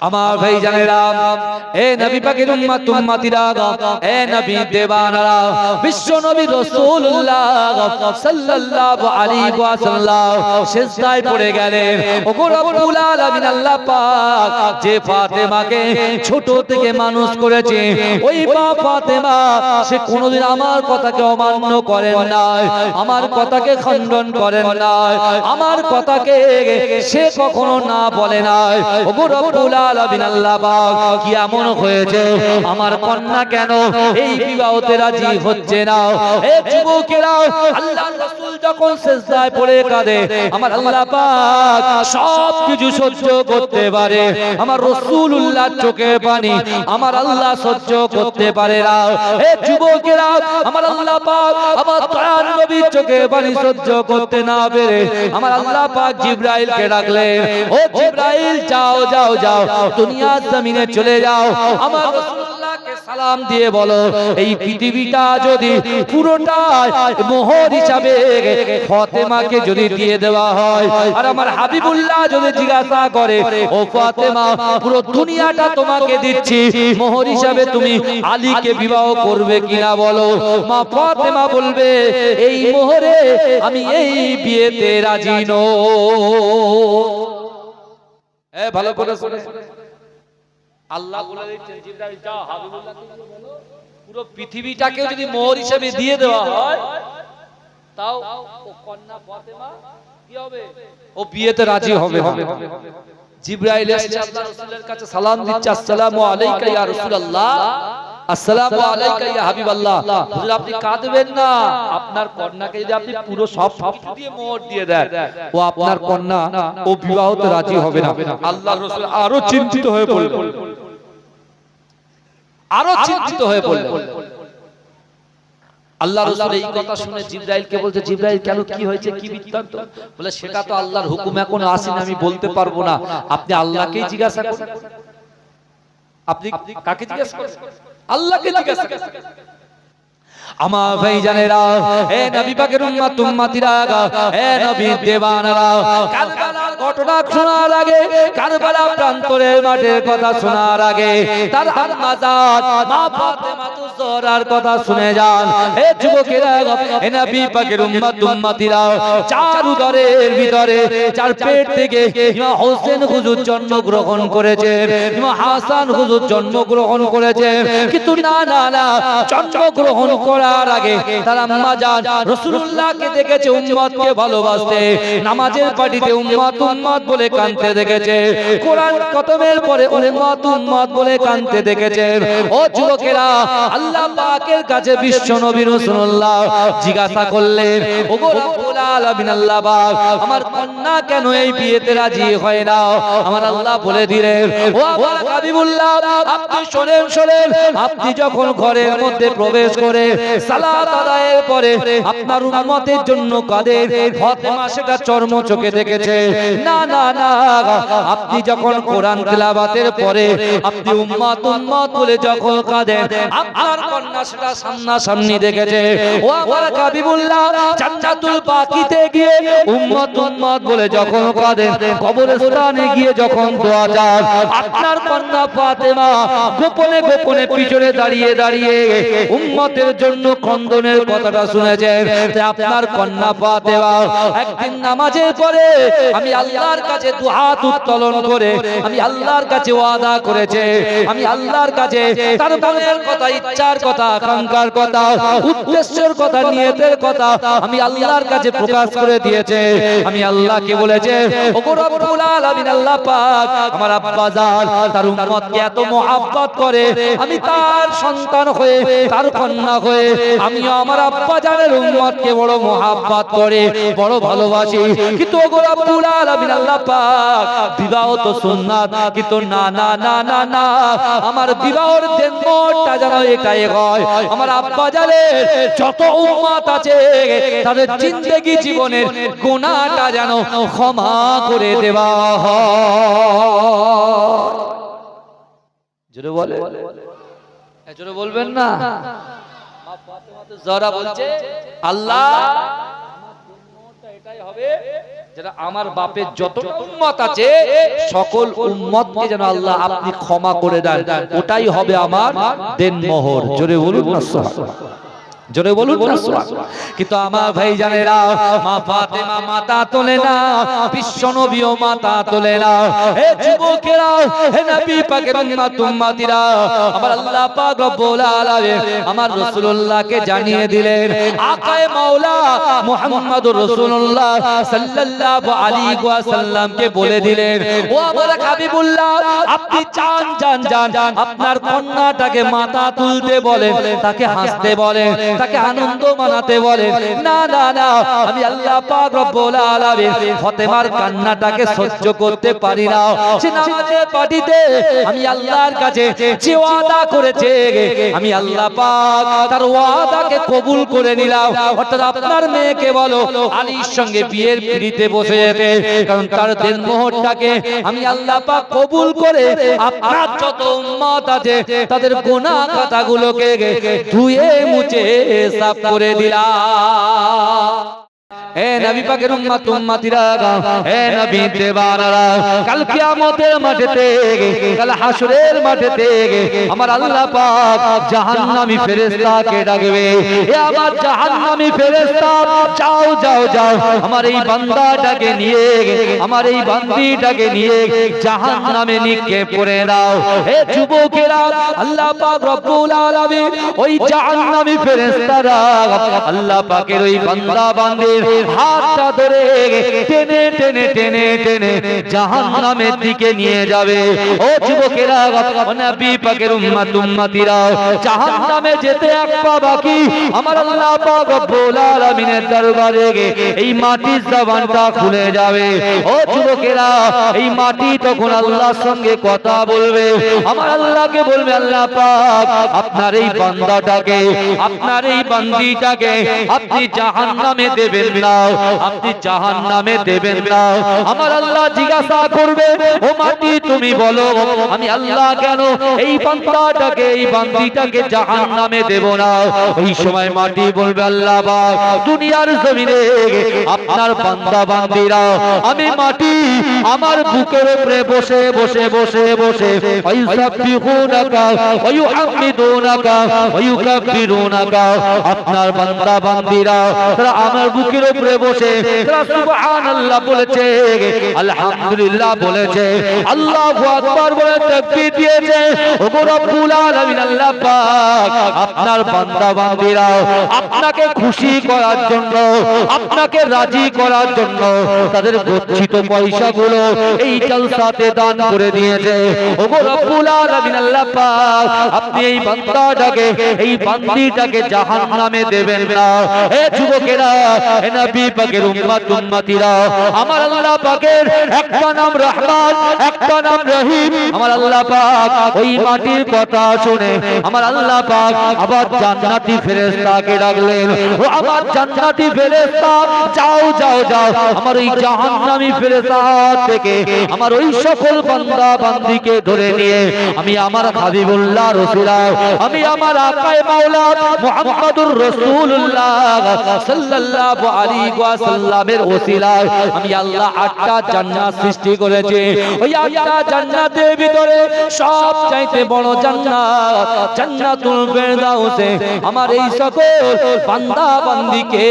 আমার ভাই জানেরা, এ নবী পাকের উম্মত উম্মতিরা, এ নবী দেবানারা, বিশ্ব নবী রাসূলুল্লাহ সাল্লাল্লাহু আলাইহি ওয়াসাল্লাম সিজদায় পড়ে গেলেন। ওগো রব্বুল আলামিন আল্লাহ পাক যে ফাতেমাকে ছোট থেকে মানুষ করেছে, ওই মা ফাতেমা সে কোনোদিন আমার কথাকে অমান্য করেন নাই, আমার কথাকে খণ্ডন করেন নাই, আমার কথাকে সে কখনো না বলে নাই। ওগো রব্বুল আলামিন আল্লাহ পাক কি এমন হয়েছে আমার কন্যা কেন এই বিবাহতে রাজি হচ্ছে না? এ যুবকেরা, আল্লাহর রাসূল যখন সিজদায় পড়ে কাঁদে, আমার আল্লাহ পাক সব কিছু সহ্য করতে পারে। আমার রাসূলুল্লাহর চোখের পানি আমার আল্লাহ সহ্য করতে পারে না। এ যুবকেরা, আমার আল্লাহ পাক আমার দয়ার নবীর চোখের পানি সহ্য করতে না পেরে আমার আল্লাহ পাক জিবরাইলকে ডাকলেন। ও জিবরাইল, যাও যাও যাও, দুনিয়ার জমিনে চলে যাও, আমার রাসূলুল্লাহকে সালাম দিয়ে বলো, এই পৃথিবীটা যদি পুরোটাই মোহর হিসাবে ফাতেমাকে যদি দিয়ে দেওয়া হয়, আর আমার হাবিবুল্লাহ যদি জিজ্ঞাসা করে, ও ফাতেমা, পুরো দুনিয়াটা তোমাকে দিচ্ছি, মোহর হিসাবে তুমি আলীকে বিবাহ করবে কিনা বলো? মা ফাতেমা বলবে, এই মোহরে আমি এই বিয়েতে রাজি নই। ভালো করে শুনে, আল্লাহ বলে দিচ্ছেন জিবরাইল, যাও হাবিবুল্লাহকে বলো, পুরো পৃথিবীটাকে যদি মোহর হিসেবে দিয়ে দেওয়া হয়, তাও ও কন্যা ফাতেমা কি হবে? ও বিয়েতে রাজি হবে। জিবরাইল এসে আল্লাহর রাসূলের কাছে সালাম দিচ্ছে, আসসালামু আলাইকা ইয়া রাসূলুল্লাহ, আসসালামু আলাইকা ইয়া হাবিবাল্লাহ। হুজুর, আপনি কাঁদবেন না, আপনার কন্যাকে যদি আপনি পুরো সব কিছু দিয়ে মোহর দিয়ে দেন, ও আপনার কন্যা ও বিবাহতে রাজি হবে না। আল্লাহর রাসূল আরো চিন্তিত হয়ে পড়লেন, আরো চিন্তিত হয়ে পড়লেন। আল্লাহ রাসূল এই কথা শুনে জিবরাইলকে বলছে, জিবরাইল, কেন, কি হয়েছে, কি বৃত্তান্ত? বলে, সেটা তো আল্লাহর হুকুম এখন আসেনি, আমি বলতে পারবো না, আপনি আল্লাহকেই জিজ্ঞাসা করুন। আপনি কাকে জিজ্ঞাসা করুন? আল্লাহকে জিজ্ঞাসা করুন। আমার ভাইজানেরা, এ নবী পাকের উম্মত উম্মতিরা, এ নবী দেবানারা, কারবালার ঘটনা শোনার আগে, কারবালা প্রান্তরের মাঠের কথা শোনার আগে, তার আম্মা জান মা ফাতেমা জোহরার কথা শুনে যান। এ যুবকেরা, এ নবী পাকের উম্মত উম্মতিরা, চার উদরের ভিতরে, চার পেট থেকে ইমাম হোসেন হুজুর জন্মগ্রহণ করেছে, ইমাম হাসান হুজুর জন্মগ্রহণ করেছে, কিন্তু না না না, জন্মগ্রহণ করার আগে তার আম্মা জান রাসূলুল্লাহকে দেখেছে উম্মতকে ভালোবাসতে, নামাজের পাটিতে উম্মত উম্মত বলে কাঁদতে দেখেছে, কোরআন খতমের পরে উম্মত উম্মত বলে কাঁদতে দেখেছে। ও যুবকেরা, আল্লাহ পাকের কাছে বিশ্ব নবী রাসূলুল্লাহ জিজ্ঞাসা করলেন, ওগো রব্বুল আলামিন আল্লাহ পাক, আমার কন্যা কেন এই বিয়েতে রাজি হয় না? আমার আল্লাহ বলে দিলেন, ও আমার হাবিবুল্লাহ, আপনি শোনেন শোনেন, আপনি যখন ঘরের মধ্যে প্রবেশ করে সালাত আদায়ের পরে আপনার উম্মতের জন্য কাঁদে, ফাতেমা সেটা চর্ম চোখে দেখেছে। না না না, আপনি যখন কোরআন তেলাওয়াতের পরে আপনি উম্মত উম্মত বলে যখন কাঁদেন, আপনার কন্যা সেটা সামনাসামনি দেখেছে। ও আমার হাবিবুল্লাহ, জান্নাতুল বাকিতে গিয়ে উম্মত উম্মত বলে যখন কাঁদেন, কবরস্থানে গিয়ে যখন দোয়া চান, আপনার কন্যা ফাতেমা গোপনে গোপনে পিছনে দাঁড়িয়ে দাঁড়িয়ে উম্মতের জন্য খন্দনের কথাটা শুনেছেন। আপনার কন্যা ফাতেমা একদিন নামাজের পরে আমি আল্লাহর কাছে দুহাত উত্তোলন করে আমি আল্লাহর কাছে ওয়াদা করেছে, আমি আল্লাহর কাছে তার মনের কথা, ইচ্ছার কথা, আকাঙ্ক্ষার কথা, উদ্দেশ্যের কথা, নিয়তের কথা আমি আল্লাহর কাছে প্রকাশ করে দিয়েছে। আমি আল্লাহকে বলেছে, ওগো রব্বুল আলামিন আল্লাহ পাক, আমার আব্বা জান তার উম্মতকে এত মহব্বত করে, আমি তার সন্তান হয়ে, তার কন্যা হয়ে আমিও আমার আব্বা জানের উম্মতকে বড় মহব্বত করে, বড় ভালোবাসি। কিন্তু ওগো রব্বুল আলামিন আল্লাহ পাক, বিবাহ তো সুন্নাত, কিন্তু না না না না না, আমার বিবাহের দিনটা যেন এটাই হয়, আমার আব্বা জানের যত উম্মত আছে তাদের জিন্দেগি জীবনের গুনাহটা যেন ক্ষমা করে দেওয়া হয়। জোরে বলে, জোরে বলবেন না? যারা বলছে আল্লাহ এটাই হবে যারা আমার বাপের যত উম্মত আছে সকল উম্মতকে যেন আল্লাহ আপনি ক্ষমা করে দেন, ওটাই হবে আমার দেনমোহর। জোরে বলুন না সুবহানাল্লাহ, জোরে বলুন না সুবহানাল্লাহ। কিন্তু আমার ভাই জানেরা, মা ফাতেমা মাথা তোলে না, বিশ্ব নবীও মাথা তোলে না। হে যুবকেরা, হে নবী পাকের উম্মতিরা, আমার আল্লাহ পাক রব্বুল আলামিন আমার রাসূলুল্লাহকে জানিয়ে দিলেন, আকায়ে মাওলা মুহাম্মদুর রাসূলুল্লাহ সাল্লাল্লাহু আলাইহি ওয়াসাল্লামকে বলে দিলেন, ও আমার হাবিবুল্লাহ, আপনি চান জান জান আপনার কন্যাটাকে মাথা তুলতে বলেন, তাকে হাসতে বলেন, তাকে আনন্দ মানাতে বলেন। না না না, আমি আল্লাহ পাক রব্বুল আলামিন ফাতেমার কান্নাটাকে সহ্য করতে পারি না। সে নামাজের পাটিতে আমি আল্লাহর কাছে যে ওয়াদা করেছে, আমি আল্লাহ পাক তার ওয়াদাকে কবুল করে নিলাম। অর্থাৎ আপনার মেয়েকে বলো আলীর সঙ্গে বিয়ের পিড়িতে বসে যেতে, কারণ তার দেনমোহরটাকে আমি আল্লাহ পাক কবুল করে আপনার যত উম্মত আছে তাদের গুনাহ খাতাগুলোকে ধুয়ে মুছে সাফ করে দিলাম। হে নবী পাকের উম্মত উম্মতিরা, হে নবী দেওয়ানারা, কাল কিয়ামতের মাঠেতে, কাল হাসরের মাঠেতে আমার আল্লাহ পাক জাহান্নামী ফেরেশতাকে ডাকবে, হে আমার জাহান্নামী ফেরেশতা, যাও যাও যাও আমার এই বান্দাটাকে নিয়ে, আমার এই বান্দিটাকে নিয়ে জাহান্নামে নিক্ষেপ করে দাও। হে যুবকেরা, আল্লাহ পাক রব্বুল আলামিন ওই জাহান্নামী ফেরেশতারা আল্লাহ পাকের ওই বান্দা বান্দির হাতটা ধরে টেনে টেনে টেনে টেনে জাহান্নামের দিকে নিয়ে যাবে। ও যুবকেরা, ও নবী পাকের উম্মত উম্মতিরা, জাহান্নামে যেতে এক পা বাকি, আমার আল্লাহ পাক রব্বুল আলামিনের দরবারে এই মাটির জবানটা খুলে যাবে। ও যুবকেরা, এই মাটি তখন আল্লাহর সঙ্গে কথা বলবে, আমার আল্লাহকে বলবে, আল্লাহ পাক আপনার এই বান্দাটাকে, আপনার এই বান্দিটাকে আপনি জাহান্নামে দেবেন না, আপনি জাহান্নামে দেবেন না। আমার আল্লাহ জিজ্ঞাসা করবে, ও মাটি তুমি বলো আমি আল্লাহ কেন এই বান্দাটাকে, এই বান্দিটাকে জাহান্নামে দেব না? ওই সময় মাটি বলবে, আল্লাহ পাক দুনিয়ার জমিনে আপনার বান্দা বান্দিরা আমি মাটি আমার বুকের উপরে বসে বসে বসে বসে ইউসাব্বিহুনাকা ওয়া ইউহাম্মিদুনাকা ওয়া ইউকাব্বিরুনাকা, আপনার বান্দা বান্দিরা তারা আমার বুকের উপরে বসে তারা সুবহানাল্লাহ বলেছে, আলহামদুলিল্লাহ বলেছে, আল্লাহু আকবার বলে তাকবীর দিয়েছে। ওগো রব্বুল আলামিন আল্লাহ পাক আপনার বান্দা বান্দিরা আপনাকে খুশি করার জন্য, আপনাকে রাজি করার জন্য তাদের গচ্ছিত পয়সাগুলো এই জলসাতে দান করে দিয়েছে। ওগো রব্বুল আলামিন আল্লাহ পাক আপনি এই বান্দাটাকে, এই বান্দিটাকে জাহান্নামে দেবেন না। হে যুবকেরা, হে নবী পাকের উম্মত উম্মতিরা, আমার আল্লাহ পাকের একটা নাম রহমান, একটা নাম রহিম। আমার আল্লাহ পাক ওই মাটির কথা শুনে আমার আল্লাহ পাক আবার জান্নাতি ফেরেশতাকে ডাকলেন, ও আমার জান্নাতি ফেরেশতা, যাও যাও যাও আমার ওই জাহান্নামী ফেরেশতা থেকে আমার ওই সকল বান্দা বান্দিকে ধরে নিয়ে আমি আমার হাবিবুল্লাহ রাসূলুল্লাহ, আমি আমার আকায়ে মাওলা মুহাম্মদুর রাসূলুল্লাহ সাল্লাল্লাহু আলাইহি ওয়াসাল্লামের ওসিলায় আমি আল্লাহ 8টা জান্নাত সৃষ্টি করেছি। ওই 8টা জান্নাতের ভিতরে সবচাইতে বড় জান্নাত জান্নাতুল ফেরদাউসে আমার এই সকল বান্দা বান্দিকে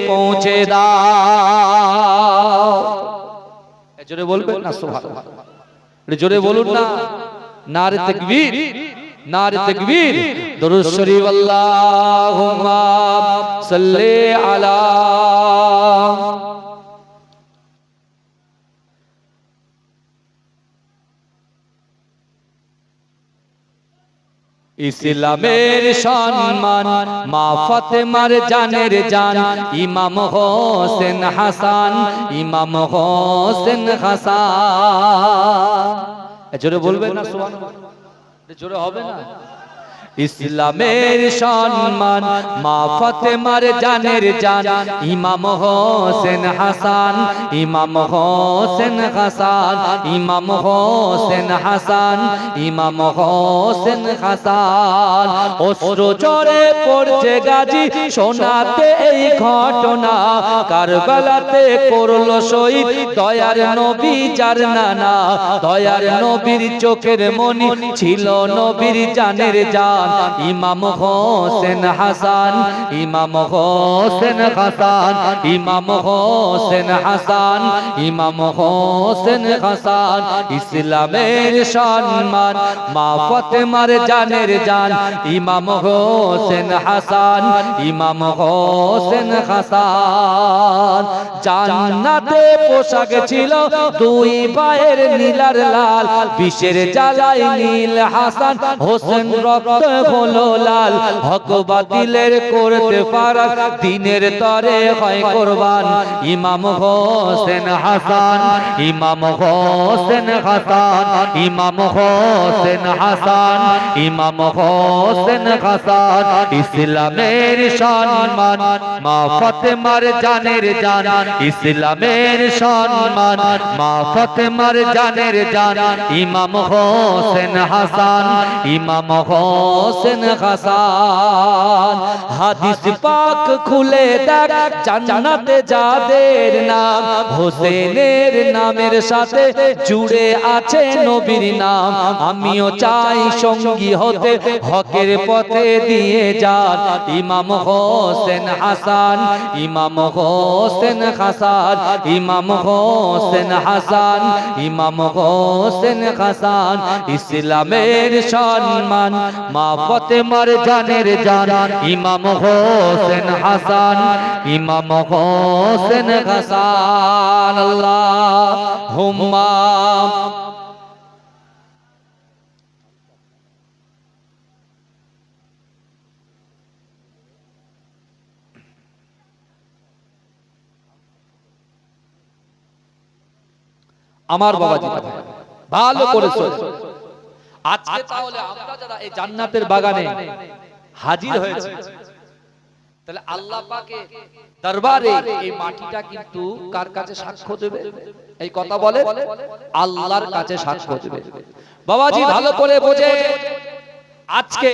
পৌঁছে দাও। জোরে বলবেন না সুবহানাল্লাহ, জোরে বলুন না, নারে তাকবীর, নারে তাকবীর, দরুদ শরীফ, আল্লাহুম্মা সাল্লি আলা। ইসলামের সম্মান মা ফাতেমার জানের জান, ইমাম হোসেন হাসান, ইমাম হোসেন হাসান। জোরে বলবেন না সুবহানাল্লাহ, জোরে হবে না? ইসলামের সম্মান মা ফাতেমার জানের জান ইমাম হোসেন হাসান ইমাম হোসেন হাসান ইমাম হোসেন হাসান ইমাম হোসেন হাসান অশ্রু ঝরে পড়ছে গাজী শোনাতে এই ঘটনা কারবালাতে করলো শহীদ দয়ার নবী যার নানা দয়ার নবীর চোখের মনি ছিল নবীর জানের জান ইমাম হোসেন হাসান ইমাম হোসেন হাসান ইমাম হোসেন হাসান ইমাম হোসেন হাসান ইসলামের সম্মান মা ফাতেমার জানের জান ইমাম হোসেন হাসান ইমাম হোসেন হাসান জান্নাতে পোশাক ছিল দুই পায়ের নীলার লাল বিষের জ্বালায় নীল হাসান হোসেন রক্ত হলো লাল হক বাতিলের করতে ফারাক দিনের তরে হয় কুরবান ইমাম হোসেন হাসান ইমাম হোসেন হাসান ইমাম হোসেন হাসান ইমাম হোসেন হাসান ইসলামের সম্মান মা ফাতেমার জানের জান ইসলামের সম্মান মা ফাতেমার জানের জান ইমাম হোসেন হাসান ইমাম হোসেন হাসান হাদিস পাক খুলে দেখ জান্নাতে যাদের নাম হোসেনের নামের সাথে জুড়ে আছে নবীর নাম আমিও চাই সঙ্গী হতে হকের পথে দিয়ে যান ইমাম হোসেন হাসান ইমাম হোসেন হাসান ইমাম হোসেন হাসান ইমাম হোসেন হাসান ইসলামের সম্মান মা ফাতেমার জানের জান ইমাম হোসেন হাসান ইমাম হোসেন হাসান আল্লাহুম্মা আমার বাবাজি ভালো করেছো আজকে তাহলে আমরা যারা এই জান্নাতের বাগানে হাজির হয়েছে তাহলে আল্লাহ পাকের দরবারে এই মাটিটা কিন্তু কার কাছে সাক্ষ্য দেবে এই কথা বলে আল্লাহর কাছে সাক্ষ্য দেবে বাবাজি ভালো করে বোঝে আজকে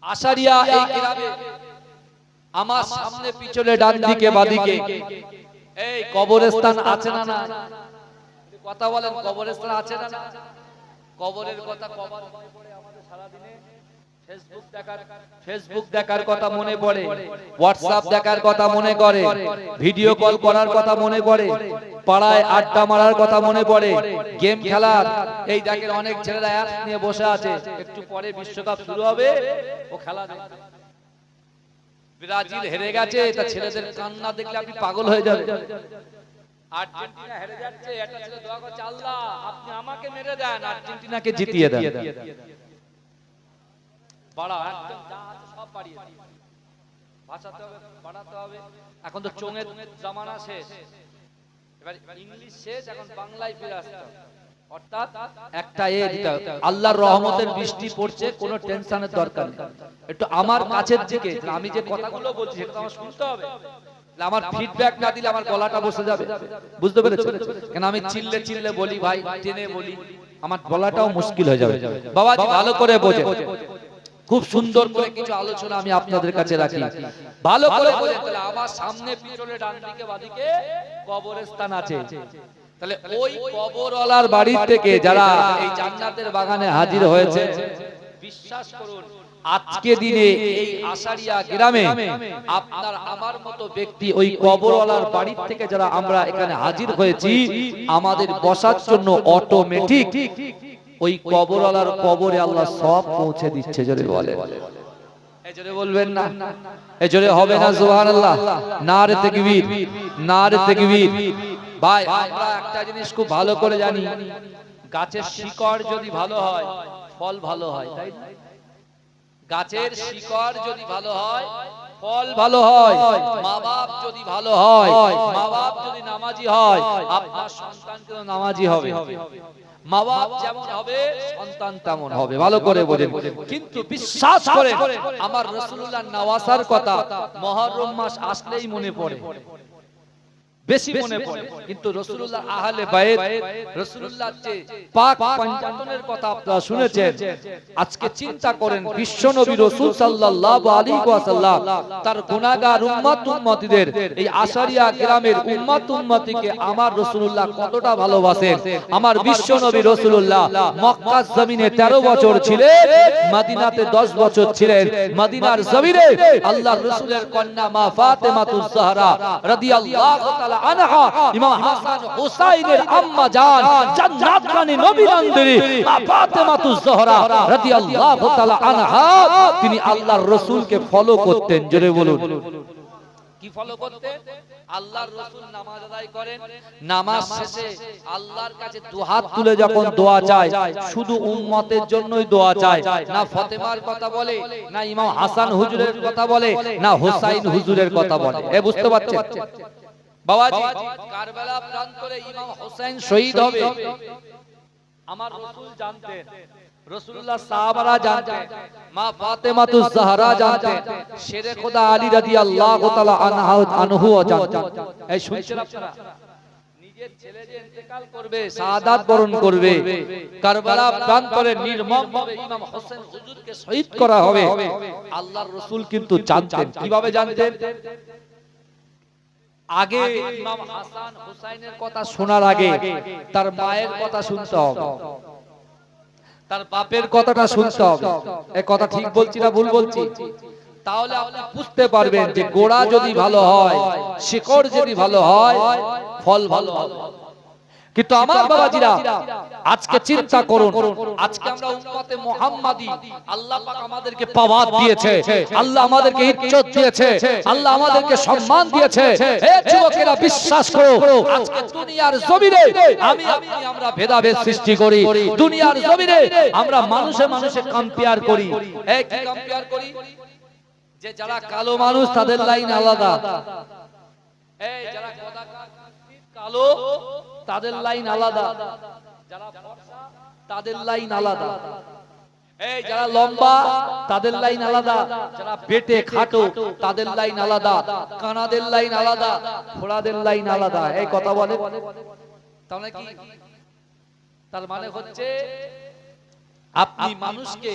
আশারিয়া এই গ্রামে আমার সামনে পিছনে ডান দিকে বাদিকে এই কবরস্থান আছে না না কথা বলেন কবরস্থান আছে না না কবরের কথা কবর মনে পড়ে আমাদের সারা দিনে ফেসবুক দেখার কথা মনে পড়ে হোয়াটসঅ্যাপ দেখার কথা মনে করে ভিডিও কল করার কথা মনে পড়ে পাড়ায় আড্ডা মারার কথা মনে পড়ে গেম খেলার এই দেখেন অনেক ছেলেরা অ্যাপ নিয়ে বসে আছে একটু পরে বিশ্বকাপ শুরু হবে ও খেলা দেখবে ব্রাজিল হেরে গেছে তা ছেলেদের কান্না দেখলে আপনি পাগল হয়ে যাবেন আর্জেন্টিনা হেরে যাচ্ছে একটা ছেলে দোয়া করছে আল্লাহ আপনি আমাকে মেরে দেন আর্জেন্টিনাকে জিতিয়ে দেন বড়া একদম যা আছে সব বাড়িয়ে ভাষাতে হবে বাড়াতে হবে এখন তো চোঙের জামানা শেষ এবার ইংলিশ শেষ এখন বাংলায় ফিরে আসতে হবে অর্থাৎ একটা আল্লাহর রহমতের বৃষ্টি পড়ছে কোনো টেনশনের দরকার নেই একটু আমার কাছের দিকে আমি যে কথাগুলো বলছি সেটা আমার শুনতে হবে আমার ফিডব্যাক না দিলে আমার গলাটা বসে যাবে বুঝতে পেরেছেন কেন আমি চিল্লে চিল্লে বলি ভাই টেনে বলি আমার গলাটাও মুশকিল হয়ে যাবে বাবাজি ভালো করে বোঝে খুব সুন্দর করে কিছু আলোচনা আমি আপনাদের কাছে রাখি ভালো করে বোঝেন তাহলে আমার সামনে পিছনে ডান দিকে বাদিকে কবরস্থান আছে তাহলে ওই কবরওয়ালার বাড়ি থেকে যারা এই জান্নাতের বাগানে হাজির হয়েছে বিশ্বাস করুন আজকে দিনে এই আশারিয়া গ্রামে আপনার আমার মতো ব্যক্তি ওই কবরওয়ালার বাড়ি থেকে যারা আমরা এখানে হাজির হয়েছি আমাদের বসার জন্য অটোমেটিক ওই কবরওয়ালার কবরে আল্লাহ সব পৌঁছে দিচ্ছে জোরে বলে এই জোরে বলবেন না এই জোরে হবে না সুবহানাল্লাহ নারে তাকবীর নারে তাকবীর ভাই আমরা একটা জিনিস খুব ভালো করে জানি গাছের শিকড় যদি ভালো হয় ফল ভালো হয় তাই না গাছের শিকড় যদি ভালো হয় ফল ভালো হয় মা বাপ যদি ভালো হয় মা বাপ যদি নামাজি হয় আপনার সন্তান কিন্তু নামাজি হবে মা বাপ যেমন হবে সন্তান তেমন হবে, ভালো করে বোঝেন। কিন্তু বিশ্বাস করে আমার রাসূলুল্লাহ নওয়াসার কথা মুহররম মাস আসলেই মনে পড়ে, বেশি মনে পড়ে। কিন্তু রাসূলুল্লাহ আহলে বায়ত, রাসূলুল্লাহ যে পাক পঞ্চাতনের কথা আপনারা শুনেছেন। আজকে চিন্তা করেন বিশ্বনবী রাসূল সাল্লাল্লাহু আলাইহি ওয়াসাল্লাম তার গুনাহগার উম্মতিদের, এই আশারিয়া গ্রামের উম্মতিকে আমার রাসূলুল্লাহ কতটা ভালোবাসেন। আমার বিশ্বনবী রাসূলুল্লাহ মক্কার জমিনে 13 বছর ছিলেন, মদিনাতে 10 বছর ছিলেন। মদিনার জমিনে আল্লাহর রাসূলের কন্যা মা ফাতেমাতুজ জাহরা রাদিয়াল্লাহু তাআলা আনহা, ইমাম হাসান হুসাইনের আম্মা জান, জান্নাত রানী নবী নন্দিনী মা ফাতেমাতুজ জাহরা রাদিয়াল্লাহু তাআলা আনহা, তিনি আল্লাহর রাসূলকে ফলো করতেন। জোরে বলুন, কি ফলো করতেন? আল্লাহর রাসূল নামাজ আদায় করেন, নামাজ শেষে আল্লাহর কাছে দুহাত তুলে যখন দোয়া চায়, শুধু উম্মতের জন্যই দোয়া চায়, না ফাতেমার কথা বলে, না ইমাম হাসান হুজুরের কথা বলে, না হুসাইন হুজুরের কথা বলে। এ বুঝতে পারছেন বাবাজি? কারবালা প্রান্তরে ইমাম হুসাইন শহীদ হবে, আমার রাসূল জানতেন, রাসূলুল্লাহ সাহাবারা জানতেন, মা ফাতেমাতুজ জাহরা জানতেন, শেরে খোদা আলী রাদিয়াল্লাহু তাআলা আনহু জানতেন। এই শুনছেন আপনারা? নিজের ছেলে যে ইন্তেকাল করবে, শাহাদাত বরণ করবে, কারবালা প্রান্তরে নির্মমভাবে ইমাম হোসেন হুজুরকে শহীদ করা হবে, আল্লাহর রাসূল কিন্তু জানতেন। কিভাবে জানতেন? আগে ইমাম হাসান হুসাইনের কথা শোনার আগে তার মায়ের কথা শুনতে হবে, তার বাপের কথাটা শুনতে হবে। এই কথা ঠিক বলছি না ভুল বলছি? তাহলে আপনি বুঝতে পারবেন যে গোড়া যদি ভালো হয়, শিকড় যদি ভালো হয়, ফল ভালো হবে। কিন্তু আমার বাবাজিরা আজকে চিন্তা করুন, আজকে আমরা উম্মতে মুহাম্মাদি, আল্লাহ পাক আমাদেরকে পাওয়ার দিয়েছে, আল্লাহ আমাদেরকে ইজ্জত দিয়েছে, আল্লাহ আমাদেরকে সম্মান দিয়েছে। হে যুবকেরা বিশ্বাস করো, আজকে দুনিয়ার জমিনে আমি আপনি আমরা ভেদাভেদ সৃষ্টি করি, দুনিয়ার জমিনে আমরা মানুষে মানুষে কম্পেয়ার করি। এই কি কম্পেয়ার করি? যে যারা কালো মানুষ তাদের লাইন আলাদা, এই যারা কালো তাদের লাইন আলাদা, যারা ফর্সা তাদের লাইন আলাদা, এই যারা লম্বা তাদের লাইন আলাদা, যারা বেটে খাটো তাদের লাইন আলাদা, কানাদের লাইন আলাদা, ফোড়াদের লাইন আলাদা। এই কথা বলে, তাহলে কি? তার মানে হচ্ছে আপনি মানুষকে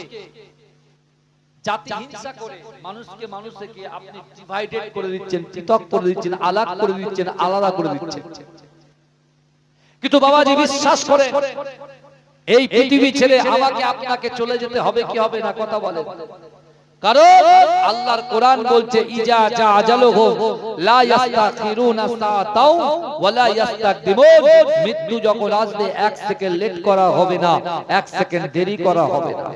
জাতি হিংসা করে মানুষকে মানুষকে আপনি ডিভাইডেড করে দিচ্ছেন, পৃথক করে দিচ্ছেন, আলাদা করে দিচ্ছেন, আলাদা করে দিচ্ছেন। কিন্তু বাবাজি বিশ্বাস করে এই পৃথিবী ছেড়ে আমাকে আপনাকে চলে যেতে হবে কি হবে না? কথা বলে, কারণ আল্লাহর কোরআন বলছে ইজা জা আজালুহুম লা ইস্তাখিরুনা সাআতাও ওয়া লা ইস্তাকদিমুন, মৃত্যু যখন আসবে 1 সেকেন্ড লেট করা হবে না, 1 সেকেন্ড দেরি করা হবে না।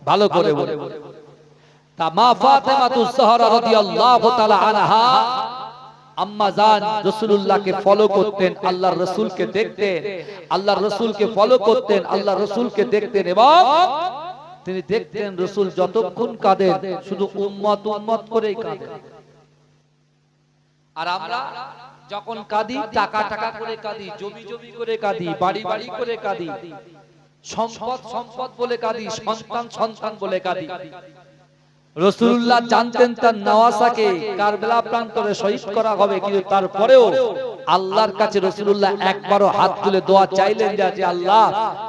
ভালো করে বলে, তা মা ফাতেমাতুজ জাহরা রাদিয়াল্লাহু তাআলা আনহা আম্মা জান রাসূলুল্লাহকে ফলো করতেন, আল্লাহর রাসূলকে দেখতেন, আল্লাহর রাসূলকে ফলো করতেন, আল্লাহর রাসূলকে দেখতেন, এবং তিনি দেখতেন রাসূল যতক্ষণ কাঁদেন শুধু উম্মত উম্মত করেই কাঁদেন। আর আমরা যখন কাঁদি টাকা টাকা করে কাঁদি, জমি জমি করে কাঁদি, বাড়ি বাড়ি করে কাঁদি, সম্পদ সম্পদ বলে কাঁদি, সন্তান সন্তান বলে কাঁদি। রাসূলুল্লাহ জানতেন তার নওয়াসাকে কারবালা প্রান্তরে শহীদ করা হবে, কিন্তু তারপরেও আল্লাহর কাছে রাসূলুল্লাহ একবারও হাত তুলে দোয়া চাইলেন যে আল্লাহ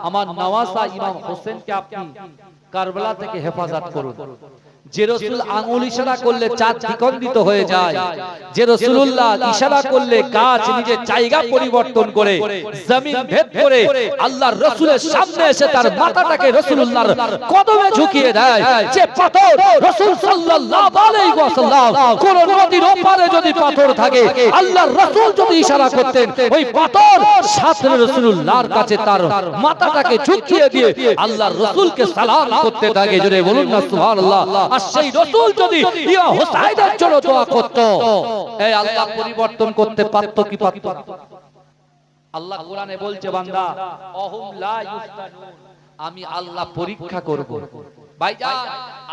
আমার নওয়াসা ইমাম হোসেনকে আপনি কারবালা থেকে হেফাজত করুন। যে রাসূল আঙ্গুল ইশারা করলে চাঁদ দ্বিখণ্ডিত হয়ে যায়, যে রাসূলুল্লাহ ইশারা করলে গাছ নিজের জায়গা পরিবর্তন করে জমিন ভেদ করে আল্লাহর রাসূলের সামনে এসে তার মাথাটাকে রাসূলুল্লাহর কদমে ঝুঁকিয়ে দেয়, যে পাথর রাসূল সাল্লাল্লাহু আলাইহি ওয়াসাল্লাম কোন নদীর ওপারে যদি পাথর থাকে, আল্লাহর রাসূল যদি ইশারা করতেন ওই পাথর সাথে রাসূলুল্লাহর কাছে তার মাথাটাকে ঝুঁকিয়ে দিয়ে আল্লাহর রাসূলকে সালাম করতে থাকে। জোরে বলুন না সুবহানাল্লাহ। আর সেই রাসূল যদি ইয়া হুসাইনের জন্য দোয়া করত, এই আল্লাহ পরিবর্তন করতে পারত কি পারত না? আল্লাহ কোরআনে বলছে বান্দা অহুম লা ইফতানুন, আমি আল্লাহ পরীক্ষা করব। ভাইজান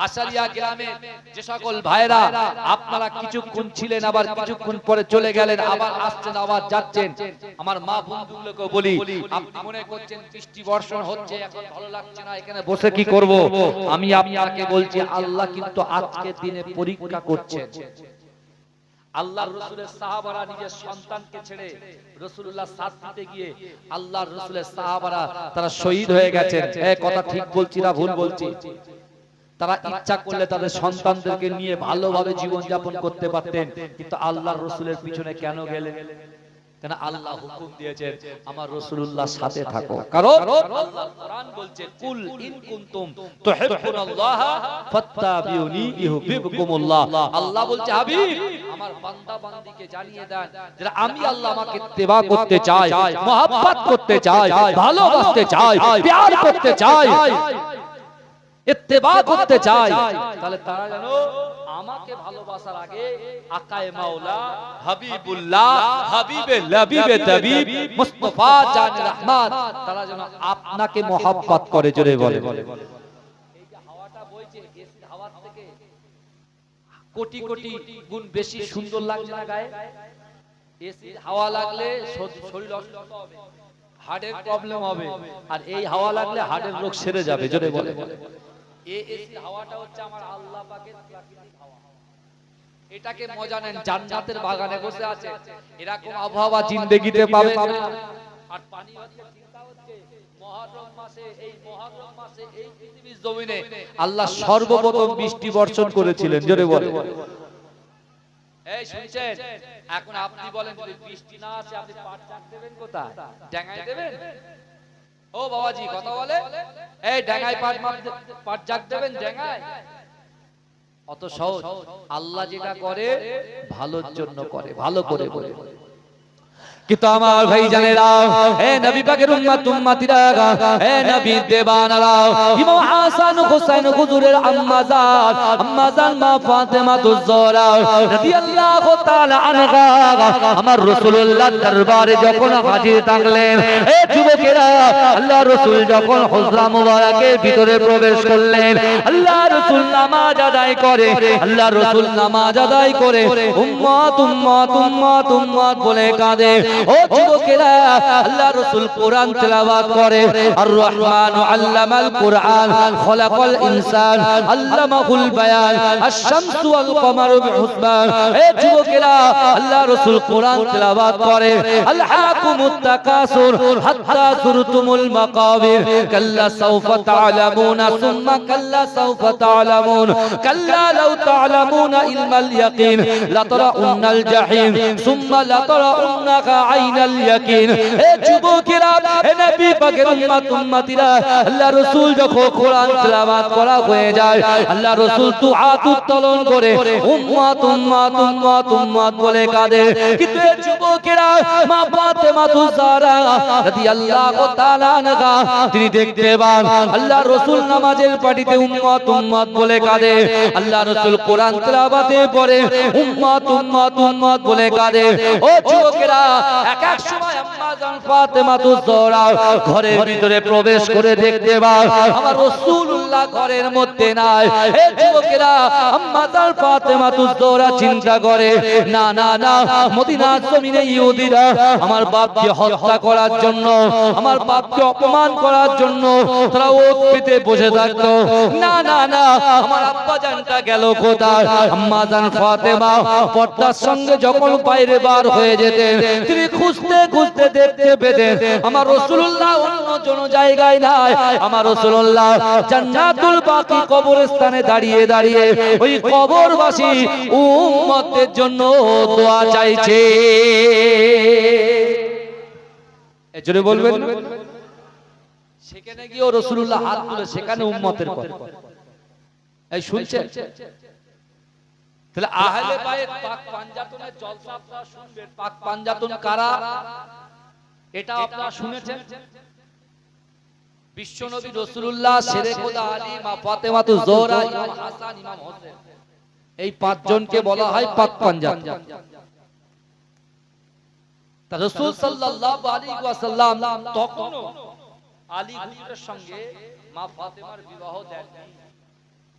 আশারিয়া গ্রামে যে সকল ভাইরা আপনারা কিছুক্ষণ ছিলেন আবার কিছুক্ষণ পরে চলে গেলেন, আবার আসছেন আবার যাচ্ছেন, আমার মা বন্ধুগুলোকে বলি, আপনি মনে করছেন বৃষ্টি বর্ষণ হচ্ছে এখন ভালো লাগছে না, এখানে বসে কি করব, আমি আপনাকে বলছি আল্লাহ কিন্তু আজকের দিনে পরীক্ষা করছেন। আল্লাহর রাসূলের সাহাবারা নিজের সন্তানকে ছেড়ে রাসূলুল্লাহ সাথ দিতে গিয়ে আল্লাহর রাসূলের সাহাবারা তারা শহীদ হয়ে গেছেন। এই কথা ঠিক বলছি না ভুল বলছি? তারা ইচ্ছা করলে তাদের সন্তানদেরকে নিয়ে ভালোভাবে জীবন যাপন করতে পারতেন, কিন্তু আল্লাহর রাসূলের পিছনে কেন গেলেন? কেন আল্লাহ হুকুম দিয়েছেন আমার রাসূলুল্লাহর সাথে থাকো, কারণ আল্লাহ কোরআন বলছে কুল ইন কুনতুম তুহিব্বুনাল্লাহ ফাত্তাবিউনি ইউহিব্বুকুমুল্লাহ। আল্লাহ বলছে হাবিব আমার বান্দা বান্দীকে জানিয়ে দেন যারা আমি আল্লাহ আমাকে ইত্তেবা করতে চাই, মহব্বত করতে চাই, ভালোবাসতে চাই, প্যার করতে চাই, ইত্তেবা করতে চাই, তাহলে তারা জানো আমাকে ভালোবাসার আগে আকায়ে মাওলা হাবিবুল্লাহ হাবিবে লাবিবে তাবিব মুস্তাফা জান রহমান তারা যেন আপনাকে মহব্বত করে, জোরে বলে। এই যে হাওয়াটা বইছে এসি হাওয়ার থেকে কোটি কোটি গুণ বেশি সুন্দর লাগছে না গায়ে? এসি হাওয়া লাগলে শরীর অসুস্থ হবে, হার্টের প্রবলেম হবে, আর এই হাওয়া লাগলে হার্টের রোগ সেরে যাবে, জোরে বলে। এই এসি হাওয়াটা হচ্ছে আমার আল্লাহ পাকের প্রাকৃতিক হাওয়া। এটাকে মজা নেন, জান্নাতের বাগানে বসে আছে এরকম আবহাওয়া জিন্দেগিতে পাবেন। আর পানি হচ্ছে চিন্তা হচ্ছে মুহররম মাসে, এই মুহররম মাসে এই পৃথিবীর জমিনে আল্লাহ সর্বপ্রথম বৃষ্টি বর্ষণ করেছিলেন, জোরে বলে। এই শুনছেন? এখন আপনি বলেন যদি বৃষ্টি না আসে আপনি পাট চাক দেবেন কোথায়? ডাঙায় দেবেন? ও বাবাজি কথা বলে, এই ডাঙায় পাট জাগ দেবেন ডাঙায়? অত সহজ? আল্লাহ যেটা করে ভালোর জন্য করে, ভালো করে বলে। কিন্তু আমার ভাই জানেরা, হে নবী পাকের উম্মত উম্মতিরা, হে নবী দেবানারা, ইমাম হাসান হুসাইন হুজুরের আম্মা জান মা ফাতেমা তুজ-জোহরা রাদিয়াল্লাহু তাআলা আনহা আমার রাসূলুল্লাহর দরবারে যখন হাজির থাকলেন, হে যুবকেরা, আল্লাহর রাসূল যখন হুজরা মুবারকের ভিতরে প্রবেশ করলেন, আল্লাহর রাসূল নামাজ আদায় করে, আল্লাহর রাসূল নামাজ আদায় করে উম্মত উম্মত উম্মত উম্মত বলে কাঁদে। ও যুবকেরা, আল্লাহর রাসূল কোরআন তেলাওয়াত করে, আর রহমান আল্লামাল কোরআন খলাকাল ইনসান আল্লামাহুল বায়ান আশ-শামসু ওয়াল কমারু বিহুসবান। এ যুবকেরা, আল্লাহর রাসূল কোরআন তেলাওয়াত করে, আলহাকুমুত তাকাসুর হাত্তা যুরতুমুল মাকাবির কাল্লা সাওফা তা'লামুনা সুম্মা কাল্লা সাওফা তা'লামুন কাল্লা লাউ তা'লামুনা ইলমাল ইয়াকিন লাতারাউন্নাল জাহিম সুম্মা লাতারাউন্না আইনাল ইয়াকিন। হে যুবকেরা, হে নবী পাকের উম্মত উম্মতিরা, আল্লাহর রাসূল যখন কোরআন তেলাওয়াত করা হয়ে যায়, আল্লাহর রাসূল দুআত উত্তোলন করে উম্মত উম্মত উম্মত উম্মত বলে কাঁদে। কিন্তু হে যুবকেরা, মা ফাতেমা তুজ-জোহরা রাদিয়াল্লাহু তাআলা আনহা তিনি দেখতে পান আল্লাহর রাসূল নামাজের পাটিতে উম্মত উম্মত বলে কাঁদে, আল্লাহর রাসূল কোরআন তেলাওয়াতে পড়ে উম্মত উম্মত উম্মত বলে কাঁদে। ও যুবকেরা, এক এক সময় আম্মা জান ফাতেমা তুজ-জোহরা ঘরের ভিতরে প্রবেশ করে দেখতে পান আমার রাসূলুল্লাহ ঘরের মধ্যে নাই। হে যুবকেরা, আম্মা জান ফাতেমা তুজ-জোহরা চিন্তা করে, না না না, মদিনার জমিনে ইহুদিরা আমার বাপকে হত্যা করার জন্য, আমার বাপকে অপমান করার জন্য তারা ওত পেতে বসে থাকতো। না না না, আমার আব্বা জানটা গেল কোথায়? আম্মা জান ফাতেমা পর্দার সঙ্গে যখন বাইরে বার হয়ে যেতেন, তিনি খুঁজতে খুঁজতে দেখতে পেতেন আমার রাসূলুল্লাহ অন্য কোনো জায়গায় নাই, আমার রাসূলুল্লাহ জান্নাতুল বাকি কবরস্থানে দাঁড়িয়ে দাঁড়িয়ে ওই কবরবাসী উম্মতের জন্য দোয়া চাইছে। এজন্য বলবেন সেখানে গিয়ে রাসূলুল্লাহ হাত তুলে সেখানে উম্মতের কথা। এই শুনছেন? তাহলে আহলে বাইত পাক পাঞ্জাতনের জলসা আপনারা শুনবেন। পাক পাঞ্জাতন কারা এটা আপনারা শুনেছেন? বিশ্বনবী রাসূলুল্লাহ, শেরে খোদা আলী, মা ফাতেমা তুজ-জোহরা, ইমাম হাসান, ইমাম হোসেন, এই পাঁচজনকে বলা হয় পাক পাঞ্জাতন। তা রাসূল সাল্লাল্লাহু আলাইহি ওয়াসাল্লাম তখনও আলী হুজুরের সঙ্গে মা ফাতেমার বিবাহ দেননি।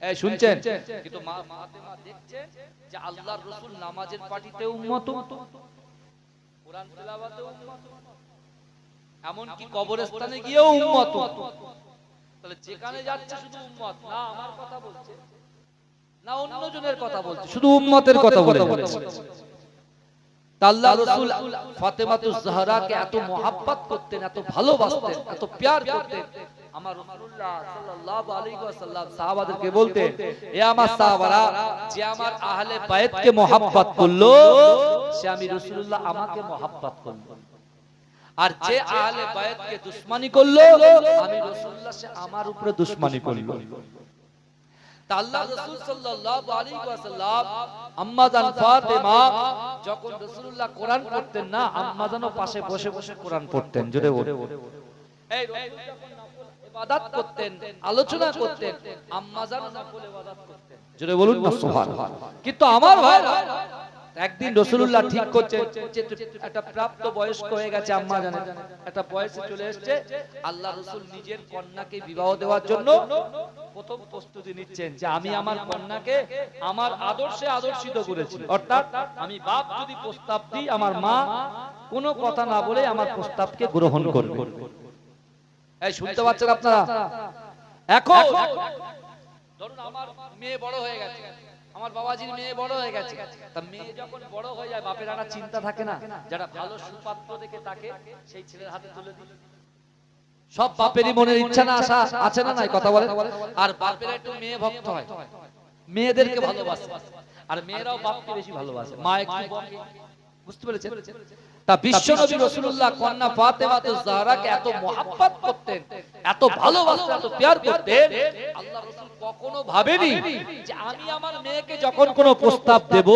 এই শুনছেন? কিন্তু মা ফাতেমা দেখছেন যে আল্লাহর রাসূল নামাজের পাটিতে উম্মত, কোরআন তেলাওয়াতে উম্মত, এমন কি কবরস্থানে গিয়েও উম্মত। তাহলে যেখানে যাচ্ছে শুধু উম্মত, না আমার কথা বলছে না অন্য জনের কথা বলছে, শুধু উম্মতের কথা বলে যাচ্ছে। আল্লাহ রাসূল ফাতেমাতুজ জাহরাকে এত মহব্বত করতেন, এত ভালোবাসতেন, এত প্যার করতেন। আমার রাসূলুল্লাহ সাল্লাল্লাহু আলাইহি ওয়াসাল্লাম সাহাবাদেরকে বলতেন, এ আমার সাহাবারা, যে আমার আহলে বাইতকে মহব্বত করলো সে আমি রাসূলুল্লাহ আমাকে মহব্বত করলো, আর যে আহলে বাইতকে দুশমনি করলো আমি রাসূলুল্লাহ সে আমার উপরে দুশমনি করলো। আল্লাহ রাসূল সাল্লাল্লাহু আলাইহি ওয়াসাল্লাম আম্মা জান ফাতেমা যখন রাসূলুল্লাহ কোরআন পড়তেন না, আম্মা জানও পাশে বসে বসে কোরআন পড়তেন। জোরে বলে এই রাসূল যখন নফল ইবাদত করতেন, আলোচনা করতেন, আম্মা জান নফল ইবাদত করতেন। জোরে বলুন না সুবহানাল্লাহ। কিন্তু আমার ভাইরা একদিন রাসূলুল্লাহ ঠিক করছেন যে একটা প্রাপ্ত বয়স্ক হয়ে গেছে, আম্মা জানেন একটা বয়সে চলে এসেছে, আল্লাহ রাসূল নিজের কন্যাকে বিবাহ দেওয়ার জন্য প্রথম প্রস্তুতি নিচ্ছেন যে আমি আমার কন্যাকে আমার আদর্শে আদর্শিত করেছি, অর্থাৎ আমি বাপ যদি প্রস্তাব দিই আমার মা কোনো কথা না বলে আমার প্রস্তাবকে গ্রহণ করবে। এই শুনতে পাচ্ছেন আপনারা? এখন ধরুন আমার মেয়ে বড় হয়ে গেছে, আমার বাবাজির মেয়ে বড় হয়ে গেছে, তা মেয়ে যখন বড় হয়ে যায় বাপের একটা চিন্তা থাকে না, যারা ভালো সুপাত্র দেখে তাকে সেই ছেলের হাতে তুলে দিই। সব বাপেরই মনের ইচ্ছা না আশা আছে না নাই কথা বলে। আর বাপেরা একটু মেয়ে ভক্ত হয়, মেয়েদেরকে ভালোবাসে, আর মেয়েরাও বাপকে বেশি ভালোবাসে, মা একটু বকে। বুঝতে পেরেছেন? তা বিশ্বনবী রাসূলুল্লাহ কন্যা ফাতেমাতুজ জাহরাকে এত মহব্বত করতেন, এত ভালোবাসতেন, এত প্যার করতেন, আল্লাহ রাসূল কখনো ভাবেনি যে আমি আমার মেয়েকে যখন কোনো প্রস্তাব দেব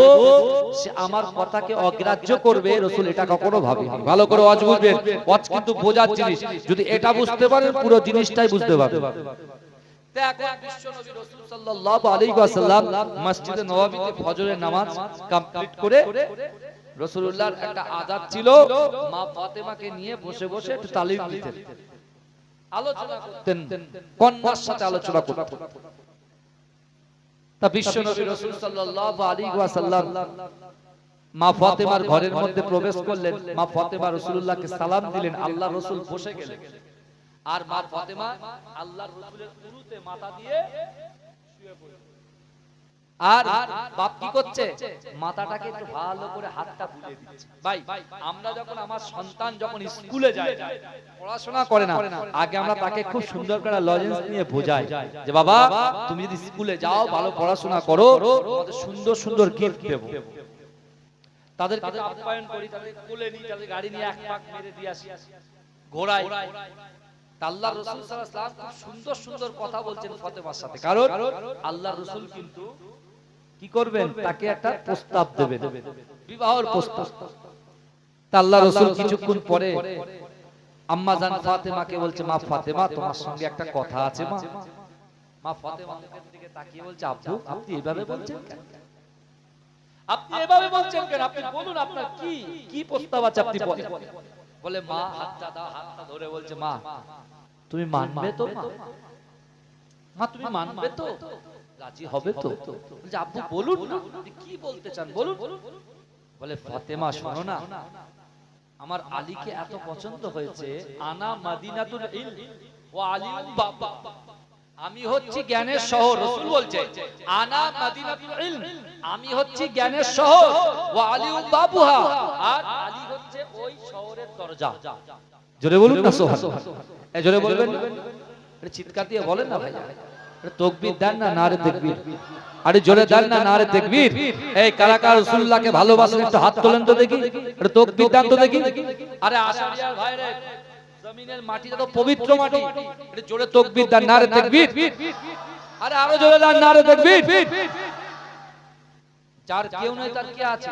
সে আমার কথাকে অগ্রাহ্য করবে। রাসূল এটা কখনো ভাবেনি। ভালো করে ওয়াজ বুঝবেন, ওয়াজ কিন্তু বোঝার জিনিস, যদি এটা বুঝতে পারেন পুরো জিনিসটাই বুঝতে পারবেন। তা এখন বিশ্বনবী রাসূল সাল্লাল্লাহু আলাইহি ওয়াসাল্লাম মসজিদে নববীতে ফজরের নামাজ কমপ্লিট করে রাসূলুল্লাহর একটা আদত ছিল, মা ফাতেমাকে নিয়ে বসে বসে একটু তালিম দিতেন, আলোচনা করতেন, কন্যার সাথে আলোচনা করতেন। তা বিশ্বনবী রাসূল সাল্লাল্লাহু আলাইহি ওয়াসাল্লাম মা ফাতেমার ঘরের মধ্যে প্রবেশ করলেন, মা ফাতেমা রাসূলুল্লাহকে সালাম দিলেন, আল্লাহর রাসূল বসে গেলেন, আর মা ফাতেমা আল্লাহর রাসূলের উরুতে মাথা দিয়ে শুয়ে পড়লেন। আর বাপ কি করছে, মাথাটাকে একটু ভালো করে হাতটা বুলিয়ে দিচ্ছে। ভাই আমরা যখন আমার সন্তান যখন স্কুলে যায়, পড়াশোনা করে না, আগে আমরা তাকে খুব সুন্দর করে লজেন্স নিয়ে বোঝাই যে বাবা তুমি যদি স্কুলে যাও ভালো পড়াশোনা করো তোমাদের সুন্দর সুন্দর গিফট দেব। তাদেরকে আপ্যায়ন করি, তাদের কোলে নিই, তাদের গাড়ি নিয়ে এক পাক মেরে দিয়ে আসি, ঘোড়াই। আল্লাহর রাসূল সাল্লাল্লাহু আলাইহি ওয়াসাল্লাম খুব সুন্দর সুন্দর কথা বলছেন ফাতেমার সাথে, কারণ আল্লাহর রাসূল কিন্তু কি করবেন, তাকে একটা প্রস্তাব দেবেন, বিবাহের প্রস্তাব। তা আল্লাহর রাসূল কিছুক্ষণ পরে আম্মা জান ফাতেমাকে বলছে, মা ফাতেমা তোমার সঙ্গে একটা কথা আছে মা। মা ফাতেমা মুখের দিকে তাকিয়ে বলছে, আব্বু আপনি এভাবে বলছেন কেন? আপনি এভাবে বলছেন কেন? আপনি বলুন আপনার কি কি প্রস্তাব আছে আপনি বলেন। বলে মা হাতটা দাও, হাতটা ধরে বলছে, মা তুমি মানবে তো? মা তুমি মানবে তো? রাজি হবে তো? বলছে আব্বু বলুন না, আপনি কি বলতে চান বলুন। বলে ফাতেমা শোনো না, আমার আলীকে এত পছন্দ হয়েছে, আনা মাদিনাতুল ইলম ওয়া আলিউম বাবা, আমি হচ্ছি জ্ঞানের শহর। রাসূল বলছে আনা মাদিনাতুল ইলম, আমি হচ্ছি জ্ঞানের শহর, ওয়া আলিউম বাবুহা, আর আলী হচ্ছে ওই শহরের দরজা। জোরে বলুন না সুবহানাল্লাহ। এই জোরে বলবেন, এটা চিৎকার দিয়ে বলেন না ভাই, তাকবীর দেন না, নারে তাকবীর, আরে জোরে দেন না, নারে তাকবীর। এই কারা কারা রাসূলুল্লাহকে ভালোবাসেন একটু হাত তোলেন তো দেখি, এটা তাকবীর দেন তো দেখি। আরে আশারিয়ার ভাইরে, জমিনের মাটিটা তো পবিত্র মাটি, এটা জোরে তাকবীর দেন, নারে তাকবীর। আরে আরো জোরে দেন, নারে তাকবীর। যার কেউ নাই তার কি আছে?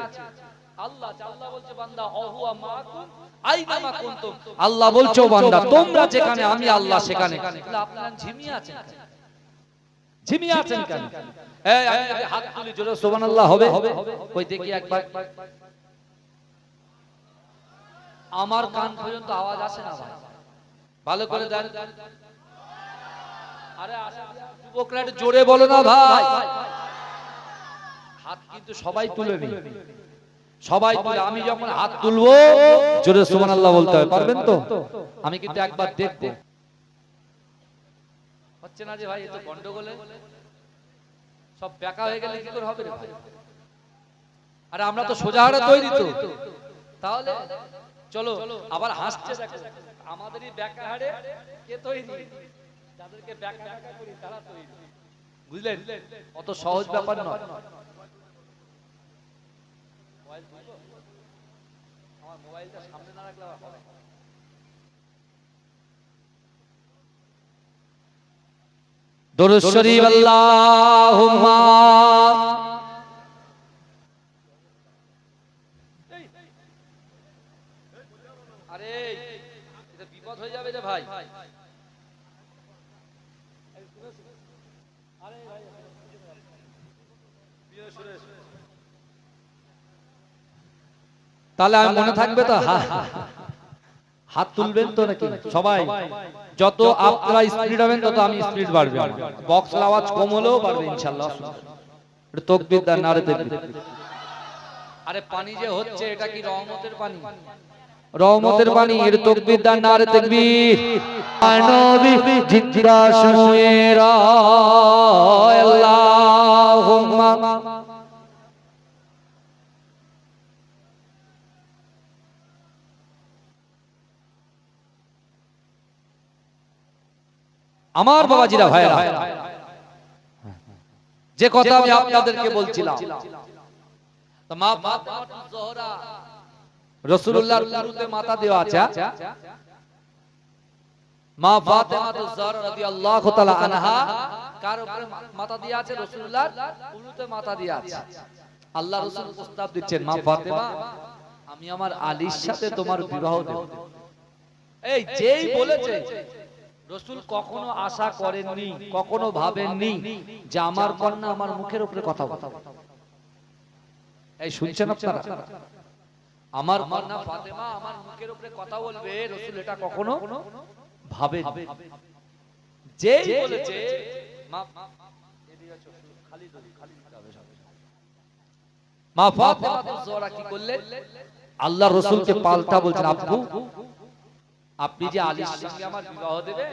আল্লাহ। আল্লাহ বলছে বান্দা অহুয়া মাকুম আইনামা কুনতুম, আল্লাহ বলছো বান্দা তোমরা যেখানে আমি আল্লাহ সেখানে। তাহলে আপনারা ঝিমিয়ে আছেন, ঝিমিয়ে আছেন কেন? এই আমি হাত তুলি, জোরে সুবহানাল্লাহ হবে? কই দেখি একবার। আমার কান পর্যন্ত আওয়াজ আসে না ভাই, ভালো করে দেন। আরে যুবকরা একটু জোরে বলো না ভাই। হাত কিন্তু সবাই তুলে নি, সবাই তুলে। আমি যখন হাত তুলবো জোরে সুবহানাল্লাহ বলতে হবে, পারবেন তো? আমি কিন্তু একবার দেখবো। হচ্ছে না যে ভাই, এ তো গন্ডগোলে সব বেকা হয়ে গেলে কি করে হবে রে ভাই? আরে আমরা তো সোজা হাড়ে তৈরি তো, তাহলে চলো আবার হাসছে দেখো। আমাদেরই বেকা হাড়ে কে তৈরি? যাদেরকে বেকা বেকা করি তারা তৈরি, বুঝলেন? অত সহজ ব্যাপার নয়। আমার মোবাইলটা সামনে না রাখলে হবে না। দরুদ শরীফ আল্লাহুম্মা। আরে এটা বিপদ হয়ে যাবে রে ভাই। তাহলে আমি মনে থাকবে তো? হাত তুলবেন তো নাকি সবাই? যত আপনারা স্পিড হবেন তত আমি স্পিড বাড়বে। বক্সের আওয়াজ কম হলেও বাড়বে ইনশাআল্লাহ। এটা তাকবীর দান, নারে তাকবীর। আরে পানি যে হচ্ছে এটা কি রহমতের পানি? রহমতের পানি, এর তাকবীর দান, নারে তাকবীর। নবী জিন্দা শুয়েরা আল্লাহুম্মা। আমার বাবাজিরা ভাইরা, যে কথা আমি আপনাদেরকে বলছিলাম, তো মা ফাতেমাতুজ জোহরা রাসূলুল্লাহর কুরুতে মাথা দেওয়া আছে। মা ফাতেমাতুজ জোহরা রাদিয়াল্লাহু তাআলা আনহা কার উপরে মাথা দেওয়া আছে? রাসূলুল্লাহর কুরুতে মাথা দেওয়া আছে। আল্লাহ রাসূল প্রস্তাব দিচ্ছেন, মা ফাতেমা আমি আমার আলীর সাথে তোমার বিবাহ দেব। এই যেই বলেছে, রাসূল কখনো আশা করেননি, কখনো ভাবেননি যে আমার কন্যা আমার মুখের উপরে কথা বলবে। এই শুনছেন আপনারা? আমার কন্যা ফাতেমা আমার মুখের উপরে কথা বলবে, রাসূল এটা কখনো ভাবেননি। যেই বলেছে মা ফাতেমা জোহরা কি করলেন? আল্লাহ রাসূলকে পাল্টা বলছেন, আব্বু আপনি যে আলীর সঙ্গে আমার বিবাহ দেবেন,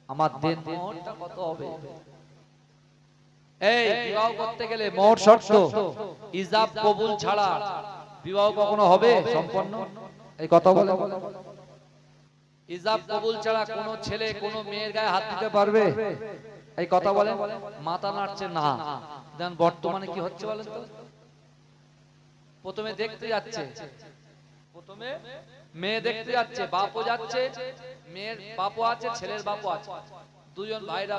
আমার দেন মোহরটা কত হবে? এই বিবাহ করতে গেলে মোহর শর্ত, ইজাব কবুল ছাড়া বিবাহ কখনো হবে সম্পন্ন? এই কথা বলে, ইজাব কবুল ছাড়া কোন ছেলে কোন মেয়ের গায়ে হাত দিতে পারবে? এই কথা বলে। মাথা নাড়ছে না। দেন বর্তমানে কি হচ্ছে বলেন তো? প্রথমে দেখতে যাচ্ছে, প্রথমে মেয়ে দেখতে যাচ্ছে, বাপও যাচ্ছে, মেয়ের বাপও আছে, ছেলের বাপও আছে, দুজন ভাইরা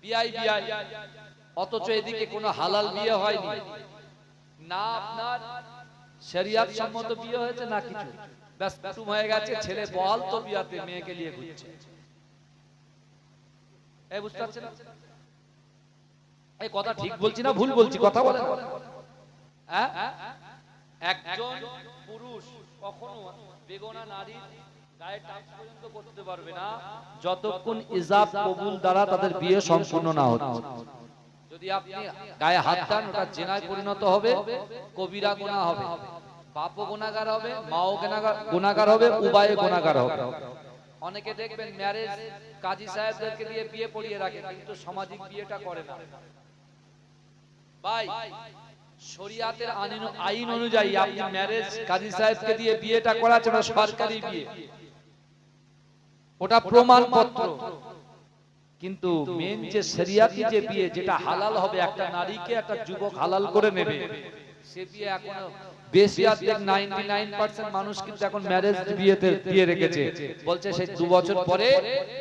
বিয়াই বিয়াই। অথচ এদিকে কোনো হালাল বিয়ে হয়নি না, আপনার শরিয়ত সম্মত বিয়ে হয়েছে না কিছু। ব্যাস কুটুম হয়ে গেছে, ছেলে বহাল তো বিয়াতে মেয়েকে নিয়ে ঘুরছে। এই বুঝতে পারছেন? এই কথা ঠিক বলছি না ভুল বলছি? কথা বলেন। হ্যাঁ, একজন পুরুষ কখনো বেগনা নারীর গায়ে টাচ পর্যন্ত করতে পারবে না যতক্ষণ ইজাব কবুল দ্বারা তাদের বিয়ে সম্পূর্ণ না হচ্ছে। যদি আপনি গায়ে হাত দেন, ওটা জিনায় পরিণত হবে, কবিরা গুনাহ হবে, বাপও গুনাহগার হবে, মাও গুনাহগার হবে, উভয়ে গুনাহগার হবে। অনেকে দেখবেন ম্যারেজ কাজী সাহেবদেরকে দিয়ে বিয়ে পড়িয়ে রাখে, কিন্তু সামাজিক বিয়েটা করে না ভাই। শরিয়াতের আইন অনুযায়ী আপনি ম্যারেজ কাজী সাহেবকে দিয়ে বিয়েটা করাচ্ছেন, ওটা সরকারি বিয়ে, ওটা প্রমাণপত্র। কিন্তু মেন যে শরিয়াতি যে বিয়ে, যেটা হালাল হবে, একটা নারীকে একটা যুবক হালাল করে নেবে, সে বিয়ে এখনো বেশি অর্ধেক 99% মানুষ কিন্তু এখন ম্যারেজ বিয়েতে দিয়ে রেখেছে। বলছে সেই 2 বছর পরে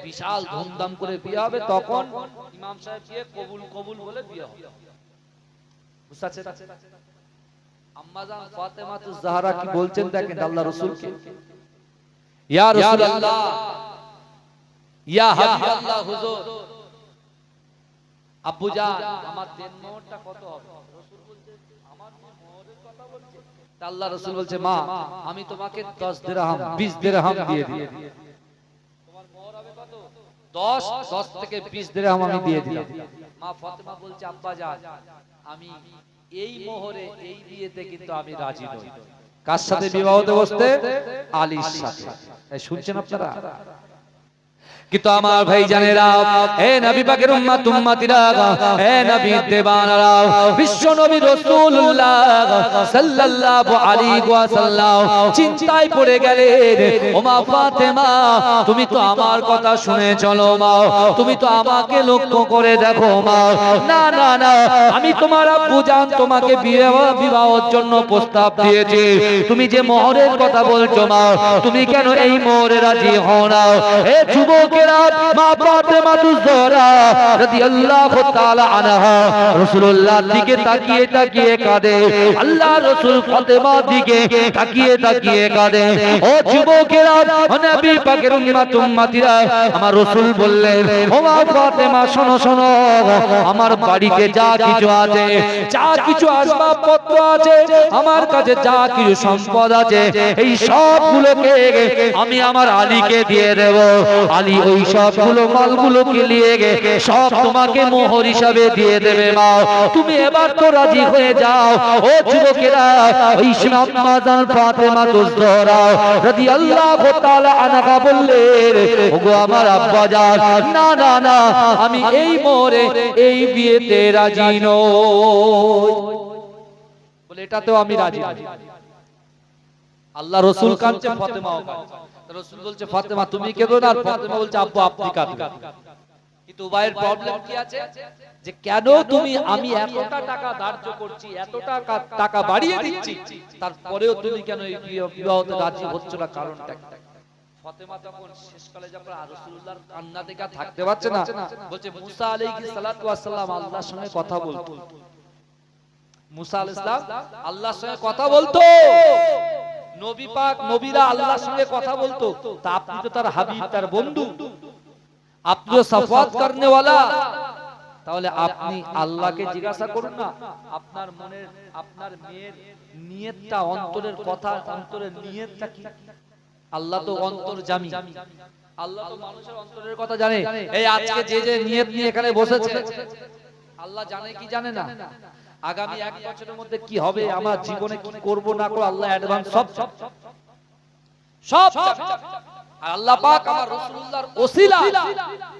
বিশাল ধুমধাম করে বিয়ে হবে, তখন ইমাম সাহেব দিয়ে কবুল কবুল বলে বিয়ে হবে। বুঝতে পারছেন? আম্মাজান ফাতেমাতুজ জাহরা কি বলছেন দেখেন আল্লাহ রাসূলকে, ইয়া রাসূলুল্লাহ, ইয়া হাবিবাল্লাহ, হুজুর আব্বু জান আমার দেন মোহরটা কত হবে? রাসূল বলছে আমার মোহরের কথা বলছে? তা আল্লাহ রাসূল বলছে, মা আমি তোমাকে 10 দিরহাম 20 দিরহাম দিয়ে দিই, তোমার মোহর হবে কত? 10 থেকে 20 দিরহাম আমি দিয়ে দিলাম। মা ফাতেমা বলছে আব্বা জান আমি এই মোহরে এই বিয়েতে কিন্তু আমি রাজি নই। কার সাথে বিবাহতে বসতে? আলীর সাথে। শুনছেন আপনারা? কিন্তু আমার ভাই জানেরা, হে নবী পাকের উম্মত উম্মতিরা, হে নবী দেবানারা, বিশ্ব নবী রাসূলুল্লাহ সাল্লাল্লাহু আলাইহি ওয়াসাল্লাম চিন্তায় পড়ে গেলেন। ও মা ফাতেমা, তুমি তো আমার কথা শুনে চলো মা, তুমি তো আমাকে লক্ষ্য করে দেখো মা। না না না, আমি তোমার আব্বু জান তোমাকে বিবাহের জন্য প্রস্তাব দিয়েছি, তুমি যে মোহরের কথা বলছো মা, তুমি কেন এই মোহরে রাজি হও না? হে যুবক, মা ফাতেমা তুজরা রাদিয়াল্লাহু তাআলা আনহা রাসূলুল্লাহর দিকে তাকিয়ে তাকিয়ে কাঁদে। আল্লাহ রাসূল ফাতেমার দিকে তাকিয়ে তাকিয়ে কাঁদে। ও যুবকেরা, ও নবী পাকের উম্মত উম্মতিরা, আমার রাসূল বললেন, ও মা ফাতেমা শোনো শোনো, আমার বাড়িতে যা কিছু আছে, যা কিছু আসবাবপত্র আছে, আমার কাছে যা কিছু সম্পদ আছে, এই সবগুলোকে আমি আমার আলীকে দিয়ে দেব। আলী ওই সবগুলো মালগুলোকে নিয়ে সব তোমাকে মোহর হিসাবে দিয়ে দেবে মা। তুমি এবার তো রাজি হয়ে যাও। ও যুবকেরা, ওই আম্মা জান ফাতেমা তুজরা রাদিয়াল্লাহু তাআলা আনহা বললেন, ওগো আমার আব্বা জান, না না না, আমি এই মোহরে এই বিয়েতে রাজি নই। বলে এটাতেও আমি রাজি নই। আল্লাহ রাসূল কাঁদছে, ফাতেমাও কাঁদছে। রাসূল বলছে ফাতেমা তুমি কেঁদো না, আর ফাতেমা বলছে আব্বু আপনি কাঁদুন। কিন্তু উভয়ের প্রবলেম কি আছে, যে কেন তুমি আমি এতটা টাকা ধার্য করছি, এতটা টাকা বাড়িয়ে দিচ্ছি, তারপরেও তুমি কেন এই বিবাহতে রাজি হচ্ছ না? কারণটা ফাতেমা তখন শেষকালে যখন রাসূলুল্লাহর কান্না থেকে থাকতে পারছে না, বলছে মুসা আলাইহিস সালাতু ওয়াস সালাম আল্লাহর সঙ্গে কথা বলতো। মুসা আলাইহিস সালাম আল্লাহর সঙ্গে কথা বলতো। নবী পাক নবীরা আল্লাহর সঙ্গে কথা বলতো, তা আপনি তো তার হাবিব, তার বন্ধু, আপনি তো সাফাত করনে ওয়ালা, তাহলে আপনি আল্লাহকে জিজ্ঞাসা করুন না আপনার মনের, আপনার মেয়ের নিয়তটা, অন্তরের কথা, অন্তরের নিয়তটা কি? আল্লাহ তো অন্তর্যামী, আল্লাহ তো মানুষের অন্তরের কথা জানে। এই আজকে যে যে নিয়ত নিয়ে এখানে বসেছে, আল্লাহ জানে কি জানে না? আগামী 1 বছরের মধ্যে কি হবে, আমার জীবনে কি করব না করব, আল্লাহ অ্যাডভান্স সব আর আল্লাহ পাক আমার রাসূলুল্লাহর ওসিলা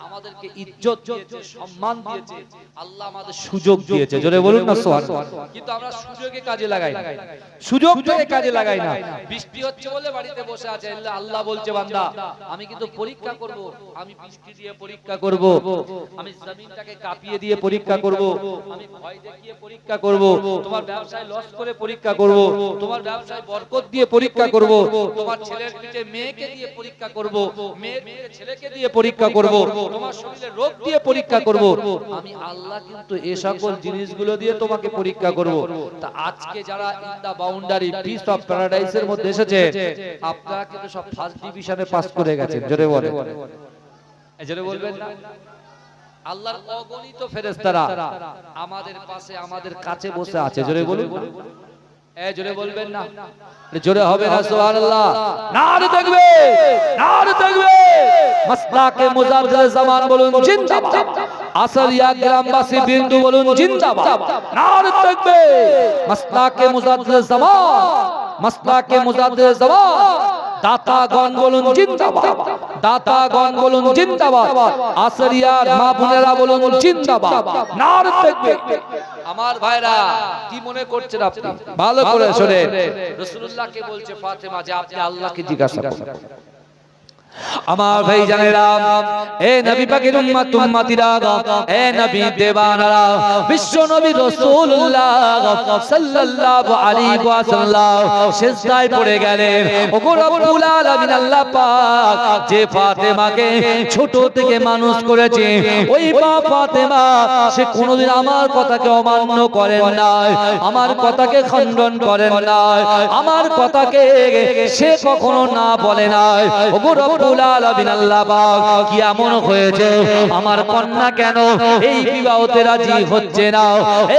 আমাদেরকে ইজ্জত দিয়েছে, সম্মান দিয়েছে, আল্লাহ আমাদের সুযোগ দিয়েছে। জোরে বলুন না সুবহানাল্লাহ। কিন্তু আমরা সুযোগে কাজে লাগাই না, সুযোগটাকে কাজে লাগাই না। বৃষ্টি হচ্ছে বলে বাড়িতে বসে আছে, আল্লাহ বলছে বান্দা আমি কিন্তু পরীক্ষা করব, আমি বৃষ্টি দিয়ে পরীক্ষা করব, আমি জমিনটাকে কাঁপিয়ে দিয়ে পরীক্ষা করব, আমি ভয় দেখিয়ে পরীক্ষা করব, তোমার ব্যবসায় লস করে পরীক্ষা করব, তোমার ব্যবসায় বরকত দিয়ে পরীক্ষা করব, তোমার ছেলের পিঠে মেয়েকে দিয়ে পরীক্ষা করব, মেয়ের পিঠে ছেলেকে দিয়ে পরীক্ষা করব, তোমার শরীরে রোগ দিয়ে পরীক্ষা করব। আমি আল্লাহ কিন্তু এই সকল জিনিসগুলো দিয়ে তোমাকে পরীক্ষা করব। তা আজকে যারা in the boundary piece of প্যারাডাইসের মধ্যে এসেছে, আপনারা কিন্তু সব ফার্স্ট ডিভিশনে পাস করে গেছেন। জোরে বলেন, জোরে বলবেন না? আল্লাহর অগণিত ফেরেশতারা আমাদের পাশে, আমাদের কাছে বসে আছে। জোরে বলুন, জোরে বলবেন না? জোরে হবে না সুবহানাল্লাহ। নারে তাকবীর, নারে তাকবীর। মাসলাকে মুজাদ্দিদ জামান বলুন জিন্দাবাদ, আসরিয়া গ্রামবাসী বিন্দু বলুন জিন্দাবাদ, নারে তাকবীর। মাসলাকে মুজাদ্দিদ জামান, মাসলাকে মুজাদ্দিদ জামান, দাতাগণ বলুন জিন্দাবাদ, দাতাগণ বলুন জিন্দাবাদ, আসরিয়ার মা বোনেরা বলুন জিন্দাবাদ, নারে তাকবীর। আমার ভাইরা কি মনে করছেন আপনি? ভালো করে শুনেন। রাসূলুল্লাহকে বলছে ফাতেমা যে আপনি আল্লাহকে জিজ্ঞাসা করুন। আমার ভাই জানেরা, এ নবী পাকের উম্মত উম্মতিরা, এ নবী দেবানারা, বিশ্ব নবী রাসূলুল্লাহ সাল্লাল্লাহু আলাইহি ওয়াসাল্লাম সিজদায় পড়ে গেলেন। ওগো রব্বুল আলামিন আল্লাহ পাক যে ফাতেমাকে ছোট থেকে মানুষ করেছে, ওই মা ফাতেমা সে কোনোদিন আমার কথাকে অমান্য করেন নাই, আমার কথাকে খণ্ডন করেন নাই, আমার কথাকে সে কখনো না বলে নাই। ওগো রব্বুল আলামিন আল্লাহ পাক কি এমন হয়েছে আমার কন্যা কেন এই বিবাহতে রাজি হচ্ছে না?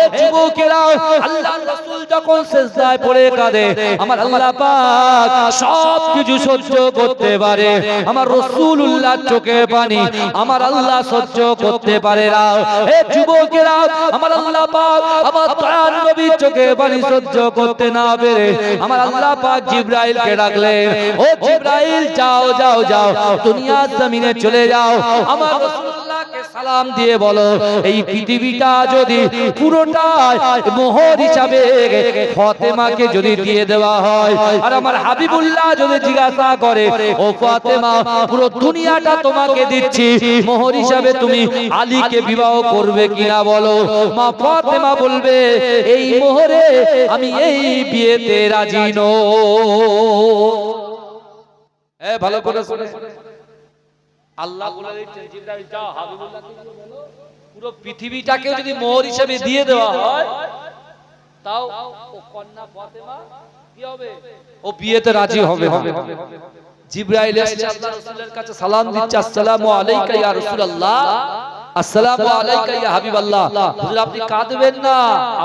এ যুবকেরা, আল্লাহর রাসূল যখন সিজদায় পড়ে কাঁদে আমার আল্লাহ পাক সব কিছু সহ্য করতে পারে। আমার রাসূলুল্লাহর চোখের পানি আমার আল্লাহ সহ্য করতে পারে না। এ যুবকেরা, আমার আল্লাহ পাক আমার দয়ার নবীর চোখের পানি সহ্য করতে না পেরে আমার আল্লাহ পাক জিবরাইলকে ডাকলেন, ও জিবরাইল যাও যাও যাও দুনিয়ার জমিনে চলে যাও, আমার রাসূলুল্লাহকে সালাম দিয়ে বলো এই পৃথিবীটা যদি পুরোটাই মোহর হিসাবে ফাতেমাকে যদি দিয়ে দেওয়া হয়, আর আমার হাবিবুল্লাহ যদি জিজ্ঞাসা করে ও ফাতেমা পুরো দুনিয়াটা তোমাকে দিচ্ছি মোহর হিসাবে তুমি আলীকে বিবাহ করবে কিনা বলো? মা ফাতেমা বলবে এই মোহরে আমি এই বিয়েতে রাজি নই। ভালো করে শুনে, আল্লাহ বলে দিচ্ছেন জিবরাইল যাও হাবিবুল্লাহকে বলো পুরো পৃথিবীটাকে যদি মোহর হিসেবে দিয়ে দেওয়া হয় তাও ও কন্যা ফাতেমা কি হবে? ও বিয়েতে রাজি হবে। জিবরাইল এসে আল্লাহর রাসূলের কাছে সালাম দিচ্ছে, আসসালামু আলাইকা ইয়া রাসূলুল্লাহ, আসসালামু আলাইকা ইয়া হাবিবাল্লাহ। হুজুর আপনি কাঁদবেন না,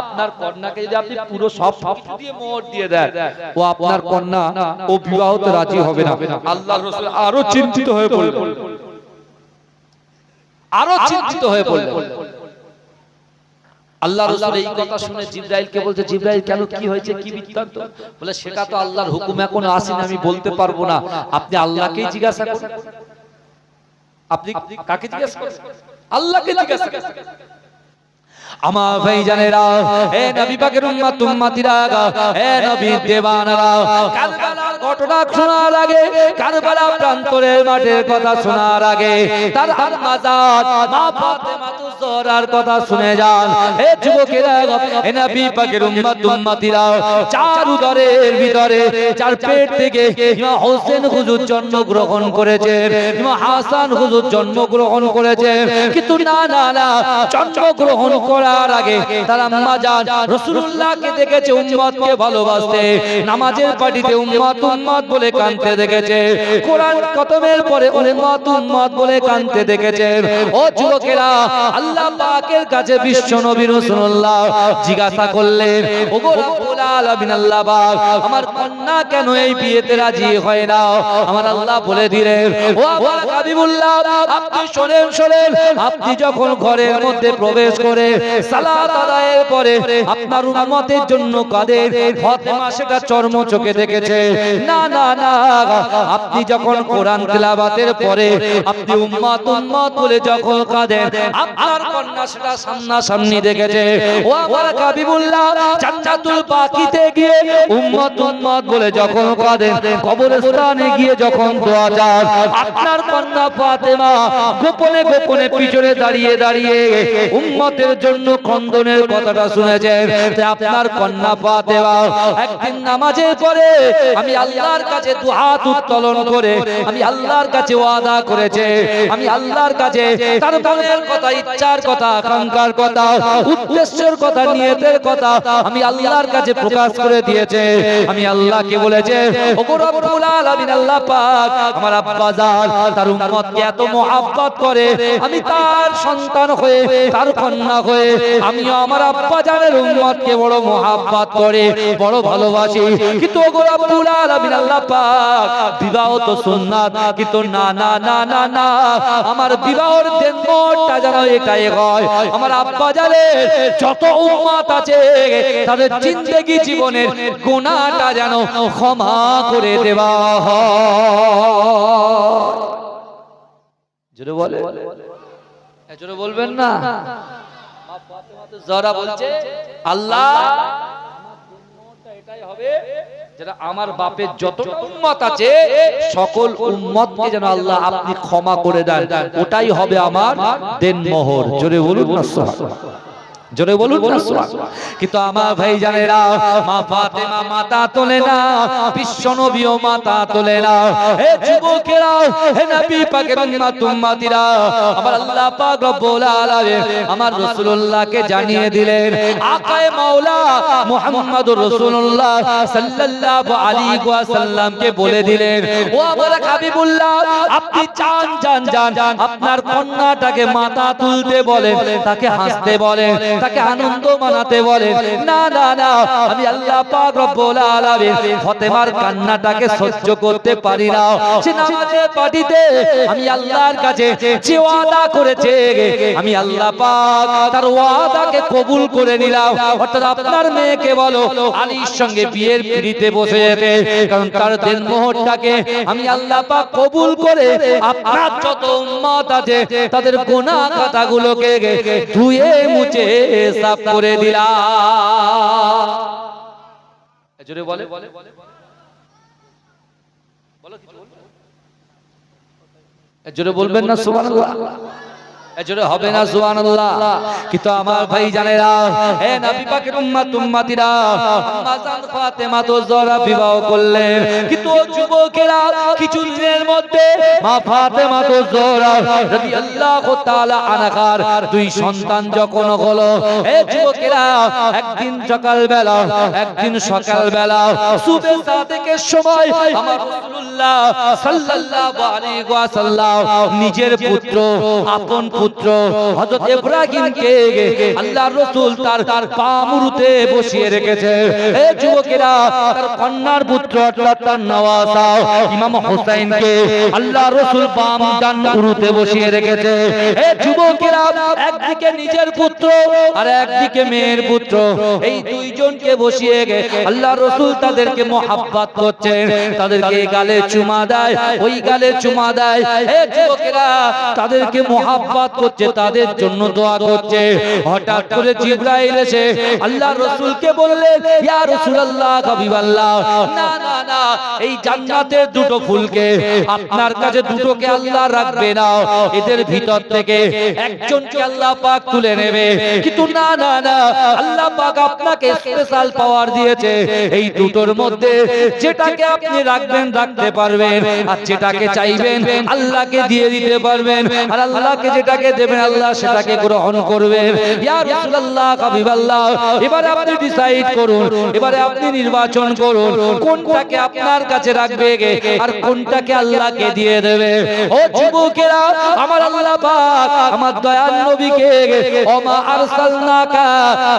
আপনার কন্যাকে যদি আপনি পুরো সব কিছু দিয়ে মোহর দিয়ে দেন ও আপনার কন্যা ও বিবাহতে রাজি হবে না। আল্লাহর রাসূল আরো চিন্তিত হয়ে পড়লেন, আল্লাহর রাসূল এই কথা শুনে জিবরাইলকে বলতে, জিবরাইল কেন কি হয়েছে কি বৃত্তান্ত? বলে সেটা তো আল্লাহর হুকুম এখনো আসেনি, আমি বলতে পারবো না, আপনি আল্লাহকেই জিজ্ঞাসা করুন। আপনি কাকে জিজ্ঞাসা করুন? আল্লাহকে জিজ্ঞাসা করুন। আমার ভাইজানেরা, হে নবী পাকের উম্মত উম্মতিরা, হে নবীর দেওয়ানারা, কারবালার ঘটনা শোনার আগে, কারবালা প্রান্তরের মাঠের কথা শোনার আগে তার আম্মা জান মা ফাতেমা জোহরার কথা শুনে যান। হে যুবকেরা, হে নবী পাকের উম্মত উম্মতিরা, চার উদরের ভিতরে চার পেট থেকে ইমাম হোসেন হুজুর জন্মগ্রহণ করেছেন, ইমাম হাসান হুজুর জন্মগ্রহণ করেছেন, কিন্তু না না না জন্মগ্রহণ করার আগে তার আম্মা জান রাসূলুল্লাহকে দেখেছে উম্মতকে ভালোবাসতে, নামাজের পাটিতে উম্মত উম্মত বলে কাঁদতে দেখেছে, কোরআন খতমের পরে উম্মত উম্মত বলে কাঁদতে দেখেছে। ও যুবকেরা, আল্লাহ পাকের কাছে বিশ্ব নবী রাসূলুল্লাহ জিজ্ঞাসা করলেন, ওগো রব্বুল আলামিন আল্লাহ পাক আমার কন্যা কেন এই বিয়েতে রাজি হয় না? আমার আল্লাহ বলে দিলেন, ও আমার হাবিবুল্লাহ আপনি শুনেন শুনেন, আপনি যখন ঘরের মধ্যে প্রবেশ করে সালাত আদায়ের পরে আপনার উম্মতের জন্য কাঁদেন, ফাতেমা সেটা চর্ম চোখে দেখেছে। না না না, আপনি যখন কোরআন তেলাওয়াতের পরে আপনি উম্মত উম্মত বলে যখন কাঁদেন, আপনার কন্যা সেটা সামনাসামনি দেখেছে। ও আমার হাবিবুল্লাহ জান্নাতুল বাকিতে গিয়ে উম্মত উম্মত বলে যখন কাঁদেন, কবরস্থানে গিয়ে যখন দোয়া চান, আপনার কন্যা ফাতেমা গোপনে গোপনে পিছনে দাঁড়িয়ে দাঁড়িয়ে উম্মতের জন্য খন্দনের কথাটা শুনেছেন। আপনার কন্যা ফাতেমা একদিন নামাজের পরে আমি আল্লাহর কাছে দুহাত উত্তোলন করে আমি আল্লাহর কাছে ওয়াদা করেছে, আমি আল্লাহর কাছে তার মনের কথা, ইচ্ছার কথা, আকাঙ্ক্ষার কথা, উদ্দেশ্যের কথা, নিয়তের কথা আমি আল্লাহর কাছে প্রকাশ করে দিয়েছে। আমি আল্লাহকে বলেছে, ওগো রব্বুল আলামিন আল্লাহ পাক আমার আব্বা জান তার উম্মতকে এত মহব্বত করে, আমি তার সন্তান হয়ে তার কন্যা হয়ে আমিও আমার আব্বা জানের উম্মতকে বড় মহব্বত করে বড় ভালোবাসি, কিন্তু ওগো রব্বুল আলামিন আল্লাহ পাক বিবাহ তো সুন্নাত, কিন্তু না না না না না আমার বিবাহের দিনটা যেন এটাই হয় আমার আব্বা জানের যত উম্মত আছে তাদের জিন্দেগি জীবনের গুনাহটা যেন ক্ষমা করে দেওয়া হয়। জোরে বলে, জোরে বলবেন না? মা ফাতেমা জোহরা বলছে, আল্লাহ এটাই হবে যেটা আমার বাপের যত উম্মত আছে সকল উম্মতকে যেন আল্লাহ আপনি ক্ষমা করে দেন, ওটাই হবে আমার দেনমোহর। জোরে বলুন না সুবহানাল্লাহ। জোরে বলুন না সুবহানাল্লাহ। কিন্তু আমার ভাই জানেরা, মা ফাতেমা মাথা তোলে না, বিশ্ব নবীও মাথা তোলে না। হে যুবকেরা, হে নবী পাকের উম্মতিরা, আমার আল্লাহ পাক রব্বুল আলামিন আমার রাসূলুল্লাহকে জানিয়ে দিলেন, আকায়ে মাওলা মুহাম্মদুর রাসূলুল্লাহ সাল্লাল্লাহু আলাইহি ওয়াসাল্লামকে বলে দিলেন, ও আমার হাবিবুল্লাহ, আপনি চান চান চান আপনার কন্যাটাকে মাথা তুলতে বলেন, তাকে হাসতে বলেন, তাকে আনন্দ মানাতে বলেন। না না না, আমি আল্লাহ পাক রব্বুল আলামিন ফাতেমার কান্নাটাকে সহ্য করতে পারি না। সে নামাজের পাটিতে আমি আল্লাহর কাছে যে ওয়াদা করেছে, আমি আল্লাহ পাক তার ওয়াদাকে কবুল করে নিলাম। অর্থাৎ আপনার মেয়েকে বলো আলীর সঙ্গে বিয়ের পিড়িতে বসে যেতে, কারণ তার দিন মোহরটাকে আমি আল্লাহ পাক কবুল করে আপনার যত উম্মত আছে তাদের গুনাহ খাতাগুলোকে ধুয়ে মুছে সাফ করে দিলাম। জোরে বলে বলো কিছু বলবে, জোরে বলবেন না সুবহানাল্লাহ, জোরে হবে না সুবহানাল্লাহ। কিন্তু আমার ভাই জানেরা, হে নবী পাকের উম্মতিরা, আম্মা জান ফাতেমা তো জোহরা বিবাহ করলেন। কিন্তু যুবকেরা, কিছু দিনের মধ্যে মা ফাতেমা তো জোহরা রাদিয়াল্লাহু তাআলা আনহার দুই সন্তান যখন হলো, হে যুবকেরা, একদিন সকালবেলা সুবহ সাদেকের সময় আমার রাসূলুল্লাহ সাল্লাল্লাহু আলাইহি ওয়াসাল্লাম নিজের পুত্র, আপন পুত্র হযরত ইব্রাহিমকে আল্লাহর রাসূল তার পা মুরুতে বসিয়ে রেখেছে। এই যুবকেরা, তার কন্যার পুত্র অর্থাৎ তার নওয়াজা ইমাম হোসেনকে আল্লাহর রাসূল বাম ডান মুরুতে বসিয়ে রেখেছে। এই যুবকেরা, একদিকে নিজের পুত্র আর একদিকে মেয়ের পুত্র, এই দুইজনকে বসিয়ে আল্লাহর রাসূল তাদেরকে মোহাব্বত করছেন, তাদেরকে গালে চুমা দেয়, ওই গালে চুমা দেয়। এই যুবকেরা, তাদেরকে মোহাব্বত করছে, তাদের জন্য দোয়া করছে। হঠাৎ করে জিবরাইল এসে আল্লাহর রাসূলকে বললেন, ইয়া রাসূলুল্লাহ, হাবিবাল্লাহ, না না না, এই জান্নাতের দুটো ফুলকে আপনার কাছে দুটোকে আল্লাহ রাখবে না, এদের ভিতর থেকে একজনকে আল্লাহ পাক তুলে নেবে। কিন্তু না না না, আল্লাহ পাক আপনাকে স্পেশাল পাওয়ার দিয়েছে, এই দুটোর মধ্যে যেটাকে আপনি রাখবেন রাখতে পারবেন, আর যেটাকে চাইবেন আল্লাহকে দিয়ে দিতে পারবেন, আর আল্লাহকে যেটাকে দেবেন আল্লাহ সেটাকে গ্রহণ করবেন। ইয়া রাসূলুল্লাহ, হাবিবাল্লাহ, এবারে আপনি ডিসাইড করুন, এবারে আপনি নির্বাচন করুন, কোনটাকে আপনার কাছে রাখবে আর কোনটাকে আল্লাহকে দিয়ে দেবে। ও যুবকেরা, আমার আল্লাহ পাক আমার দয়াল নবীকে ওমা আরসালনাকা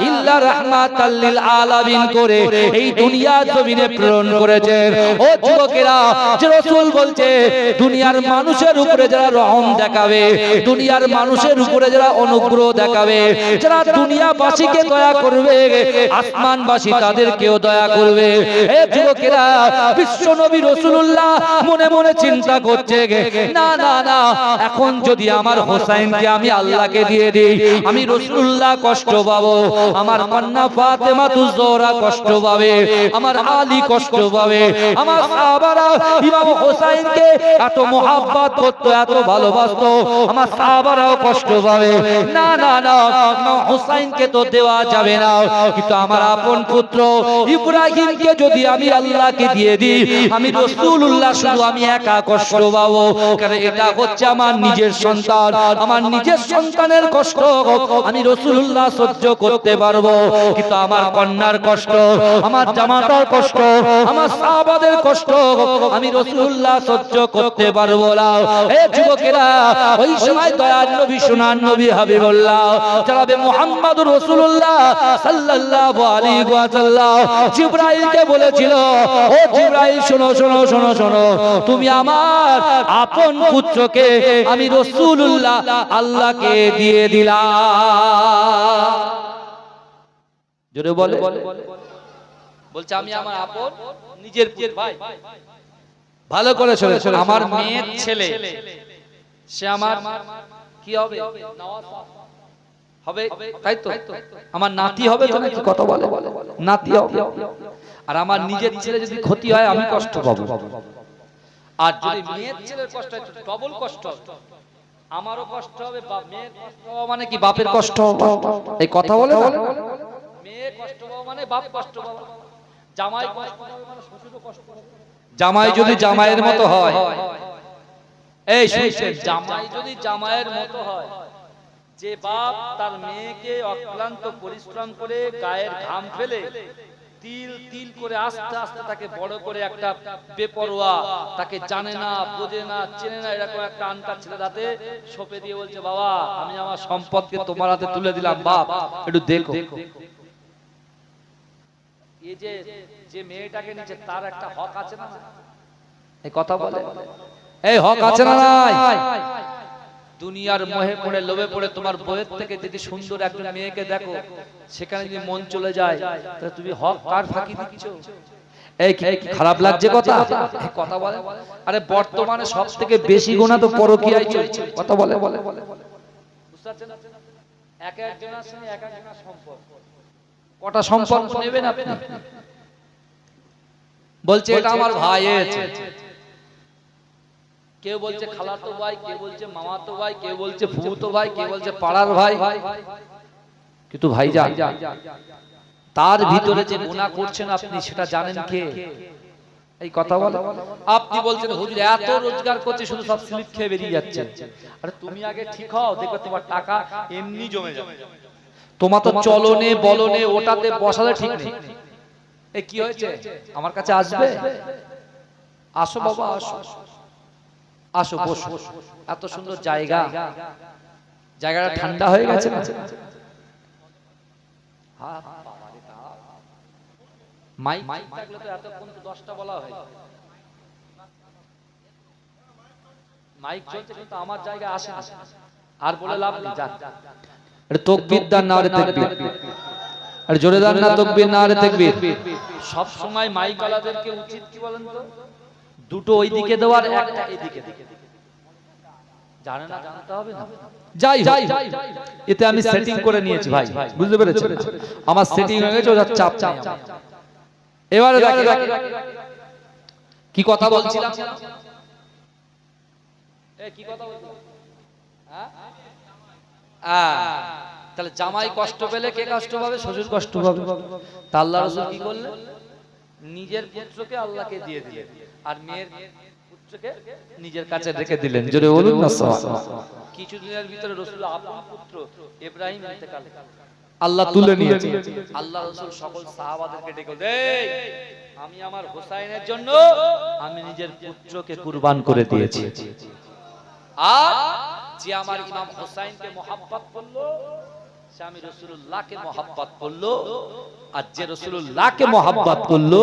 ইল্লা রাহমাতাল লিল আলামিন করে এই দুনিয়ার জমিনে প্রেরণ করেছেন। ও যুবকেরা, যে রাসূল বলছে দুনিয়ার মানুষের উপরে যারা রহম দেখাবে, দুনিয়ার মানুষের উপরে যারা অনুগ্রহ দেখাবে, যারা দুনিয়াবাসীকে দয়া করবে, আসমানবাসী তাদেরকেও দয়া করবে। হে যুবকেরা, বিশ্ব নবী রাসূলুল্লাহ মনে মনে চিন্তা করছে, না না না, এখন যদি আমার হোসেনকে আমি আল্লাহকে দিয়ে দিই, আমি রাসূলুল্লাহ কষ্ট পাবো, আমার কন্যা ফাতেমা তুজ জোহরা কষ্ট পাবে, আমার আলী কষ্ট পাবে, আমার সাহাবারা ইমাম হোসেনকে এত মোহাব্বত করতো, এত ভালোবাসতো, আমার সাহাবারাও কষ্ট পাবে। না না না, ইমাম হোসেনকে তো দেওয়া যাবে না, কিন্তু আমার আপন পুত্র ইব্রাহিমকে যদি আমি আল্লাহকে দিয়ে দিই, আমি রাসূলুল্লাহ শুধু আমি একা কষ্ট পাবো, কারণ এটা হচ্ছে আমার নিজের সন্তান, আমার নিজের সন্তানের কষ্ট আমি রাসূলুল্লাহ সহ্য করতে পারবো, কিন্তু আমার কন্যার কষ্ট, আমার জামাতার কষ্ট, আমার সাহাবাদের কষ্ট আমি রাসূলুল্লাহ সহ্য করতে পারবো না। হে যুবকেরা, ওই সময় দয়ার নবী, সোনার নবী হাবিবুল্লাহ জনাবে মুহাম্মদুর রাসূলুল্লাহ সাল্লাল্লাহু আলাইহি ওয়াসাল্লাম জিবরাইলকে বলেছিল, ও জিবরাইল, শোনো শোনো শোনো শোনো, তুমি আমার আপন পুত্রকে আমি রাসূলুল্লাহ আল্লাহকে দিয়ে দিলাম। জোরে বলে, বলছে আমি আমার আপন নিজের ভাই, ভালো করে শুনে, আমার মেয়ের ছেলে, সে আমার কি হবে, হবে, তাই তো, আমার নাতি হবে, তো নাকি কথা বলে, নাতি হবে। আর আমার নিজের ছেলে যদি ক্ষতি হয় আমি কষ্ট পাবো, আর যদি মেয়ের ছেলের কষ্ট হয় ডবল কষ্ট। আমারও কষ্ট হবে, মেয়ের কষ্ট হওয়া মানে কি বাপের কষ্ট হওয়া, এই কথা বলে না। মেয়ে কষ্ট পাওয়া মানে বাপ কষ্ট পাওয়া, জামাই কষ্ট পাওয়া মানে শ্বশুরও কষ্ট পাওয়া। জামাই যদি জামাইয়ের মতো হয়, এই শুনছেন, জামাই যদি জামাইয়ের মতো হয়, যে বাপ তার মেয়েকে অক্লান্ত পরিশ্রম করে গায়ের ঘাম ফেলে তিল তিল করে আস্তে আস্তে তাকে বড় করে একটা বেপরোয়া, তাকে জানে না বোঝে না চেনে না এরকম একটা আনকার ছেলে হাতে সঁপে দিয়ে বলছে, বাবা আমি আমার সম্পদকে তোমার হাতে তুলে দিলাম, বাপ একটু দেখো। এই যে যে মেয়েটাকে নিচে তার একটা হক আছে না, এই কথা বলে, এই হক আছে না নাই? দুনিয়ার মোহে পড়ে লোভে পড়ে তোমার বইয়ের থেকে যদি সুন্দর একজন মেয়েকে দেখো, সেখানে যদি মন চলে যায়, তাহলে তুমি হক কার ফাঁকি দিচ্ছ? এই কি খারাপ লাগছে কথা? এই কথা বলে। আরে বর্তমানে সব থেকে বেশি গুনাহ তো পরকীয়ায় চলছে, কথা বলে। বুঝতে পারছেন? এক একজনের সঙ্গে এক একজনের সম্পর্ক, কটা সম্পর্ক নেবেন আপনি? বলছে এটা আমার ভাই, কেউ বলছে খালাতো ভাই, কেউ বলছে মামাতো ভাই, কেউ বলছে ফুফুতো ভাই, কেউ বলছে পাড়ার ভাই। কিন্তু ভাই যান, তার ভিতরে যে গুনাহ করছেন আপনি সেটা জানেন কে? এই কথা বলে। আপনি বলছেন হুজুর এত রোজগার করছে, শুধু সব স্লিপ খেয়ে বেরিয়ে যাচ্ছে। আরে তুমি আগে ঠিক হও, দেখো তোমার টাকা এমনি জমে যাবে। তোমার তো চলনে বলনে ওটাতে বসালে ঠিক নেই। এই কি হয়েছে, আমার কাছে আসবে? আসো বাবা, আসো আসো, বসো। এত সুন্দর জায়গা, জায়গাটা ঠান্ডা হয়ে গেছে না? মাইক থাকলে তো এতক্ষণ তো 10টা বলা হয়। মাইক চলছে কিন্তু আমার জায়গা আসে না, আর বলে লাভ নেই। যান, আরে তাকবীর দান না, আরে তাকবীর, আরে জোরে দান না, তাকবীর না, আরে তাকবীর। সব সময় মাইক ওয়ালাদেরকে উচিত কি বলেন তো, দুটো ওই দিকে দেওয়ার, একটা এই দিকে। জানে না, জানতে হবে না। যাই এতে আমি সেটিং করে নিয়েছি ভাই, বুঝতে পেরেছেন? আমার সেটিং হয়ে গেছে, ওটা চাপ চাপ। এবারে কি কথা বলছিলাম? কি কথা বলছিলাম? তাহলে জামাই কষ্ট পেলে কে কষ্ট পাবে? শ্বশুর কষ্ট পাবে। তা আল্লাহ রাসূল কি করলেন? নিজের পুত্রকে আল্লাহকে দিয়ে দিলেন, আর মেয়ের পুত্রকে নিজের কাছে রেখে দিলেন। জোরে বলুন না সুবহানাল্লাহ। কিছুদিনের ভিতরে রাসূল আপন পুত্র ইব্রাহিম ইন্তেকাল, আল্লাহ তুলে নিয়েছে। আল্লাহ রাসূল সকল সাহাবাদেরকে ডেকে দেয়, আমি আমার হোসাইনের জন্য আমি নিজের পুত্রকে কুরবান করে দিয়েছি। আর যে আমার ইমাম হোসাইনকে মহব্বত করলো, সে আমি রাসূলুল্লাহকে মহব্বত করলো। আর যে রাসূলুল্লাহকে মহব্বত করলো,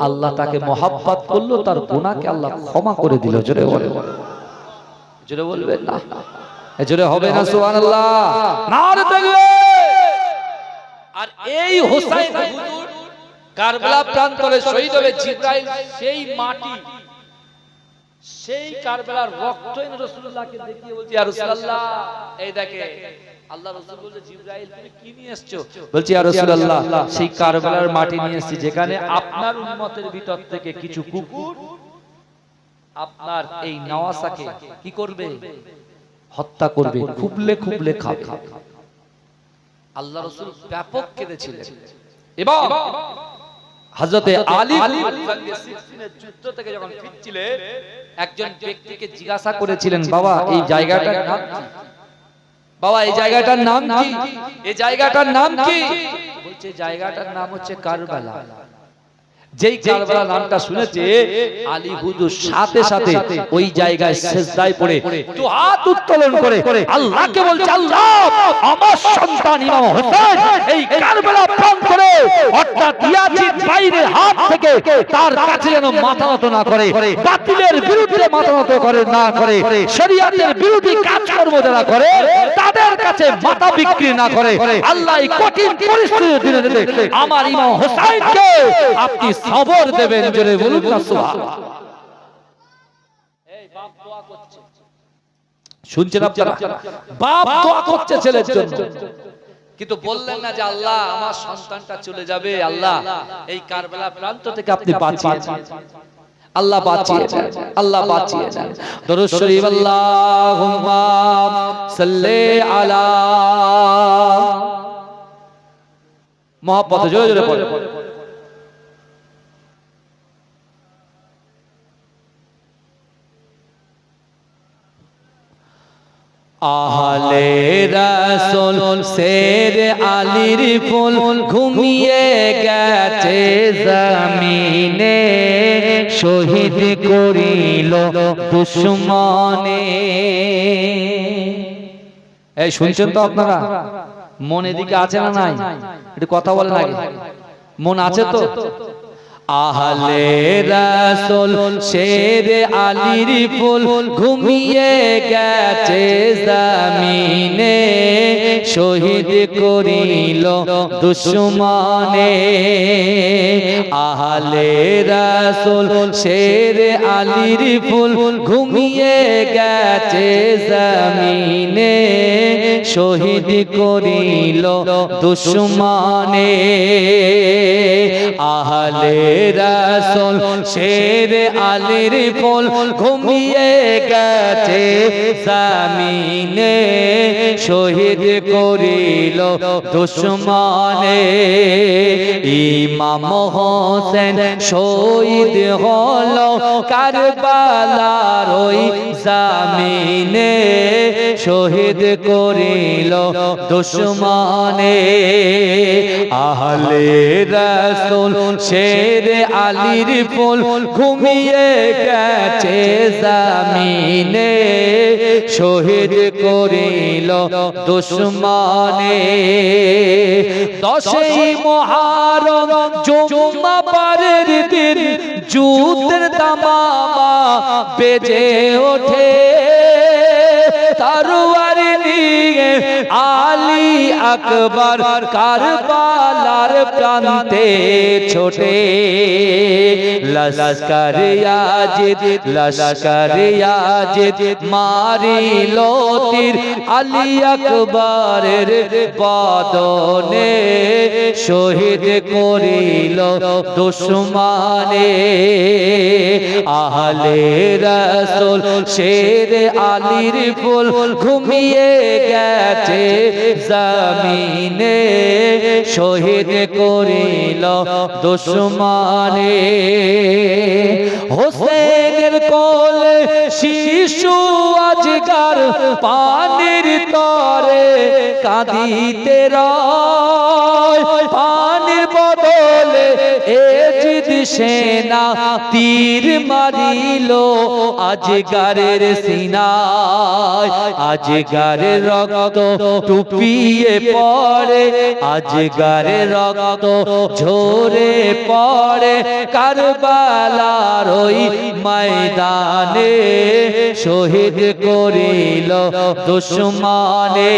আল্লাহ তাকে মহব্বত করলো, তার গুনাহকে আল্লাহ ক্ষমা করে দিল। জোরে বলে, জোরে বলবেন না? জোরে হবে না সুবহানাল্লাহ? নারে তাকবীর। আর এই হোসাইন হুজুর কারবালা প্রান্তরে শহীদ হবে, জিবরাইল সেই মাটি, সেই কারবালার রক্ত এনে রাসূলুল্লাহকে দেখিয়ে বলছে, ইয়া রাসূলুল্লাহ এই দেখে। আল্লাহ রাসূল বলছে, জিবরাইল তুমি কি নিয়ে এসেছো? বলছে, ইয়া রাসূলুল্লাহ সেই কারবালার মাটি নিয়ে এসেছি, যেখানে আপনার উম্মতের ভিতর থেকে কিছু কুকুর আপনার এই নওয়াসাকে কি করবে? হত্যা করবে, খুবলে খুবলে খাবে। আল্লাহ রাসূল ব্যাপক কেঁদেছিলেন। এবং হযরতে আলী সিফিনের যুদ্ধ থেকে যখন ফিরছিলেন, একজন ব্যক্তিকে জিজ্ঞাসা করেছিলেন, বাবা এই জায়গাটার নাম কি? বাবা এই জায়গাটার নাম কি? এই জায়গাটার নাম কি? বলছে জায়গাটার নাম হচ্ছে কারবালা। যেই কারবালা নামটা শুনেছে, আলী হুজুর সাথে সাথে ওই জায়গায় সিজদায় পড়ে তো হাত উত্তোলন করে আল্লাহকে বলছে, আল্লাহ আমার সন্তান ইমাম হোসেন এই কারবালা প্রান্তরে অর্থাৎ ইয়াজিদ বাইরের হাত থেকে তার কাছে যেন মাথা নত না করে, বাতিলের বিরুদ্ধে মাথা নত করে না করে, শরীয়তের বিরোধী কাজকর্ম যারা করে তাদের কাছে মাথা বিক্রি না করে, আল্লাহ এই কঠিন পরিস্থিতির দিনে আমার ইমাম হোসেনকে আপনি সবর দেবেন। জোরে বলুন না সুবহানাল্লাহ। এই বাপ দোয়া করছে, শুনছেন আপনারা? বাপ দোয়া করছে ছেলের জন্য, কিন্তু বললেন না যে আল্লাহ আমার সন্তানটা চলে যাবে, আল্লাহ এই কারবালা প্রান্ত থেকে আপনি বাঁচিয়েছেন। আল্লাহ বাঁচিয়ে দেন, আল্লাহ বাঁচিয়ে দেন। দরুদ শরীফ আল্লাহুম্মা সাল্লি আলা মুহাম্মদ, জোরে জোরে পড়ে। আহলে রাসূল শের আলীর ফুল ঘুমিয়ে গেছে জমিনে, শহীদ করিল দুশমনে। এই শুনছেন তো আপনারা? মন এদিকে আছে না নাই? একটু কথা বলেন আগে, মন আছে তো? আহলে রাসূল শের আলীর ফুল ঘুমিয়ে গেছে জমিনে, শহীদ করিল দুশমনে। আহলে রাসূল শের আলীর ফুল ঘুমিয়ে গেছে জমিনে, শহীদ করিল দুশমনে। আহলে রাসূল শের আলীর ফুল ঘুমিয়ে গেছে জমিনে, শহীদ করিল দুশমনে। ইমাম হোসেন শহীদ হলো কারবালার ওই জমিনে, শহীদ করিল দুশমনে। আহলে রাসূল শের আলীর ফুল ঘুমিয়ে গেছে জমিনে, শহীদ করিল দুশমনে। 10ই মুহররম জুমাবারের দিন যুদ্ধের দামামা বেজে ওঠে, তরবারি নিয়ে আলী আকবর কারবালার প্রান্তে ছোটে। লস্কর ইয়াজিদ, লস্কর ইয়াজিদ মারিল তীর আলী আকবরের বদনে, শহীদ করিল দুশমনে। আহলে রাসূল শের আলীর ফুল ঘুমিয়ে গেছে জমিনে, শহীদ করিল দুশমনে। হোসেনের কোলে শিশু আজগার পানির তরে কাঁদিতে রয়, পানির বদলে এজিদ সেনা তীর মারিল আজগারের সিনায়। আজগারের রক্ত টুপিয়ে পড়ে, আজগারের রক্ত ঝরে পড়ে কারবালার ওই ময়দানে, শহীদ করিল দুশমনে।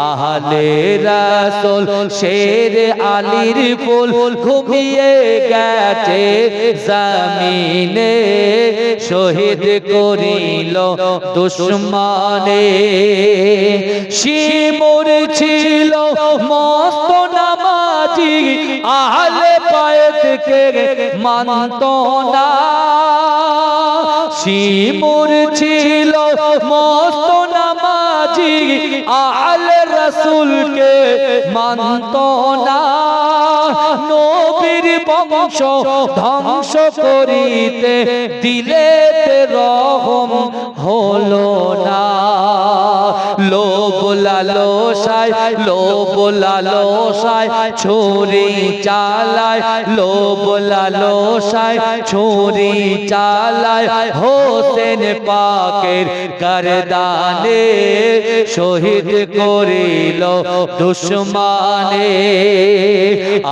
আহলে রাসূল শের আলীর ফুল ঘুমিয়ে গেছে জমিনে, শহীদ করিল দুশমনে। শিমুর ছিল মস্ত নামাজি, আহলে বায়তকে মানত না। শিমুর ছিল মস্ত নামাজি, আহলে রাসূলকে মানত না। নবীর বংশ ধ্বংস করিতে দিলেতে রহম হলো না। লোভ লালসায়, লোভ লালসায় ছুরি চালায়, লোভ লালসায় ছুরি চালায় হোসেন পাকের গর্দানে, শহীদ করিল দুশমনে।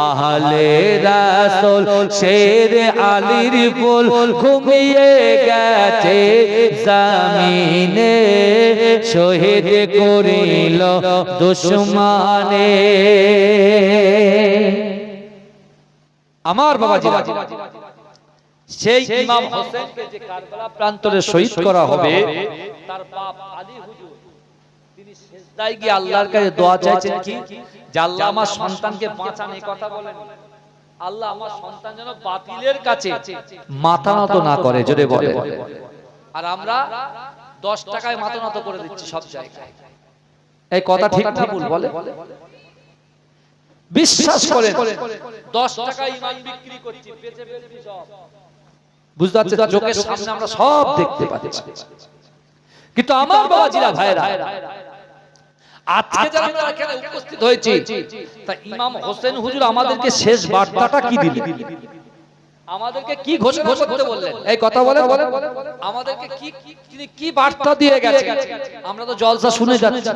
আহলে রাসূল শের আলীর ফুল ঘুমিয়ে গেছে জমিনে, শহীদ করিল দুশমনে। আমার বাবাজিরা, সেই ইমাম হোসেনকে যে কারবালা প্রান্তরে শহীদ করা হবে, তার বাপ আলী হুজুর তিনি সিজদায় গিয়ে আল্লাহর কাছে দোয়া চাইছেন কি, যে আল্লাহ আমার সন্তানকে বাঁচান। এই কথা বলেন, আল্লাহ আমার সন্তান যেন বাতিলের কাছে মাথা নত না করে, জোরে বলে। আর আমরা 10 টাকায় মাথা নত করে দিচ্ছি সব জায়গায়। এই কথা ঠিক না ভুল বলে? বিশ্বাস করেন 10 টাকায় ঈমান বিক্রি করছি, বেচে বেচে সব, বুঝতে পারছেন? চোখের সামনে আমরা সব দেখতে পাচ্ছি। কিন্তু আমার বাবাজিরা ভাইরা, আজকে যারা আমরা এখানে উপস্থিত হয়েছি, তা ইমাম হোসেন হুজুর আমাদেরকে শেষ বার্তাটা কি দিলেন? আমাদেরকে কি ঘোষণা করতে বললেন? এই কথা বলেন, আমাদেরকে কি বার্তা দিয়ে গেছে? আমরা তো জলসা শুনে যাচ্ছি,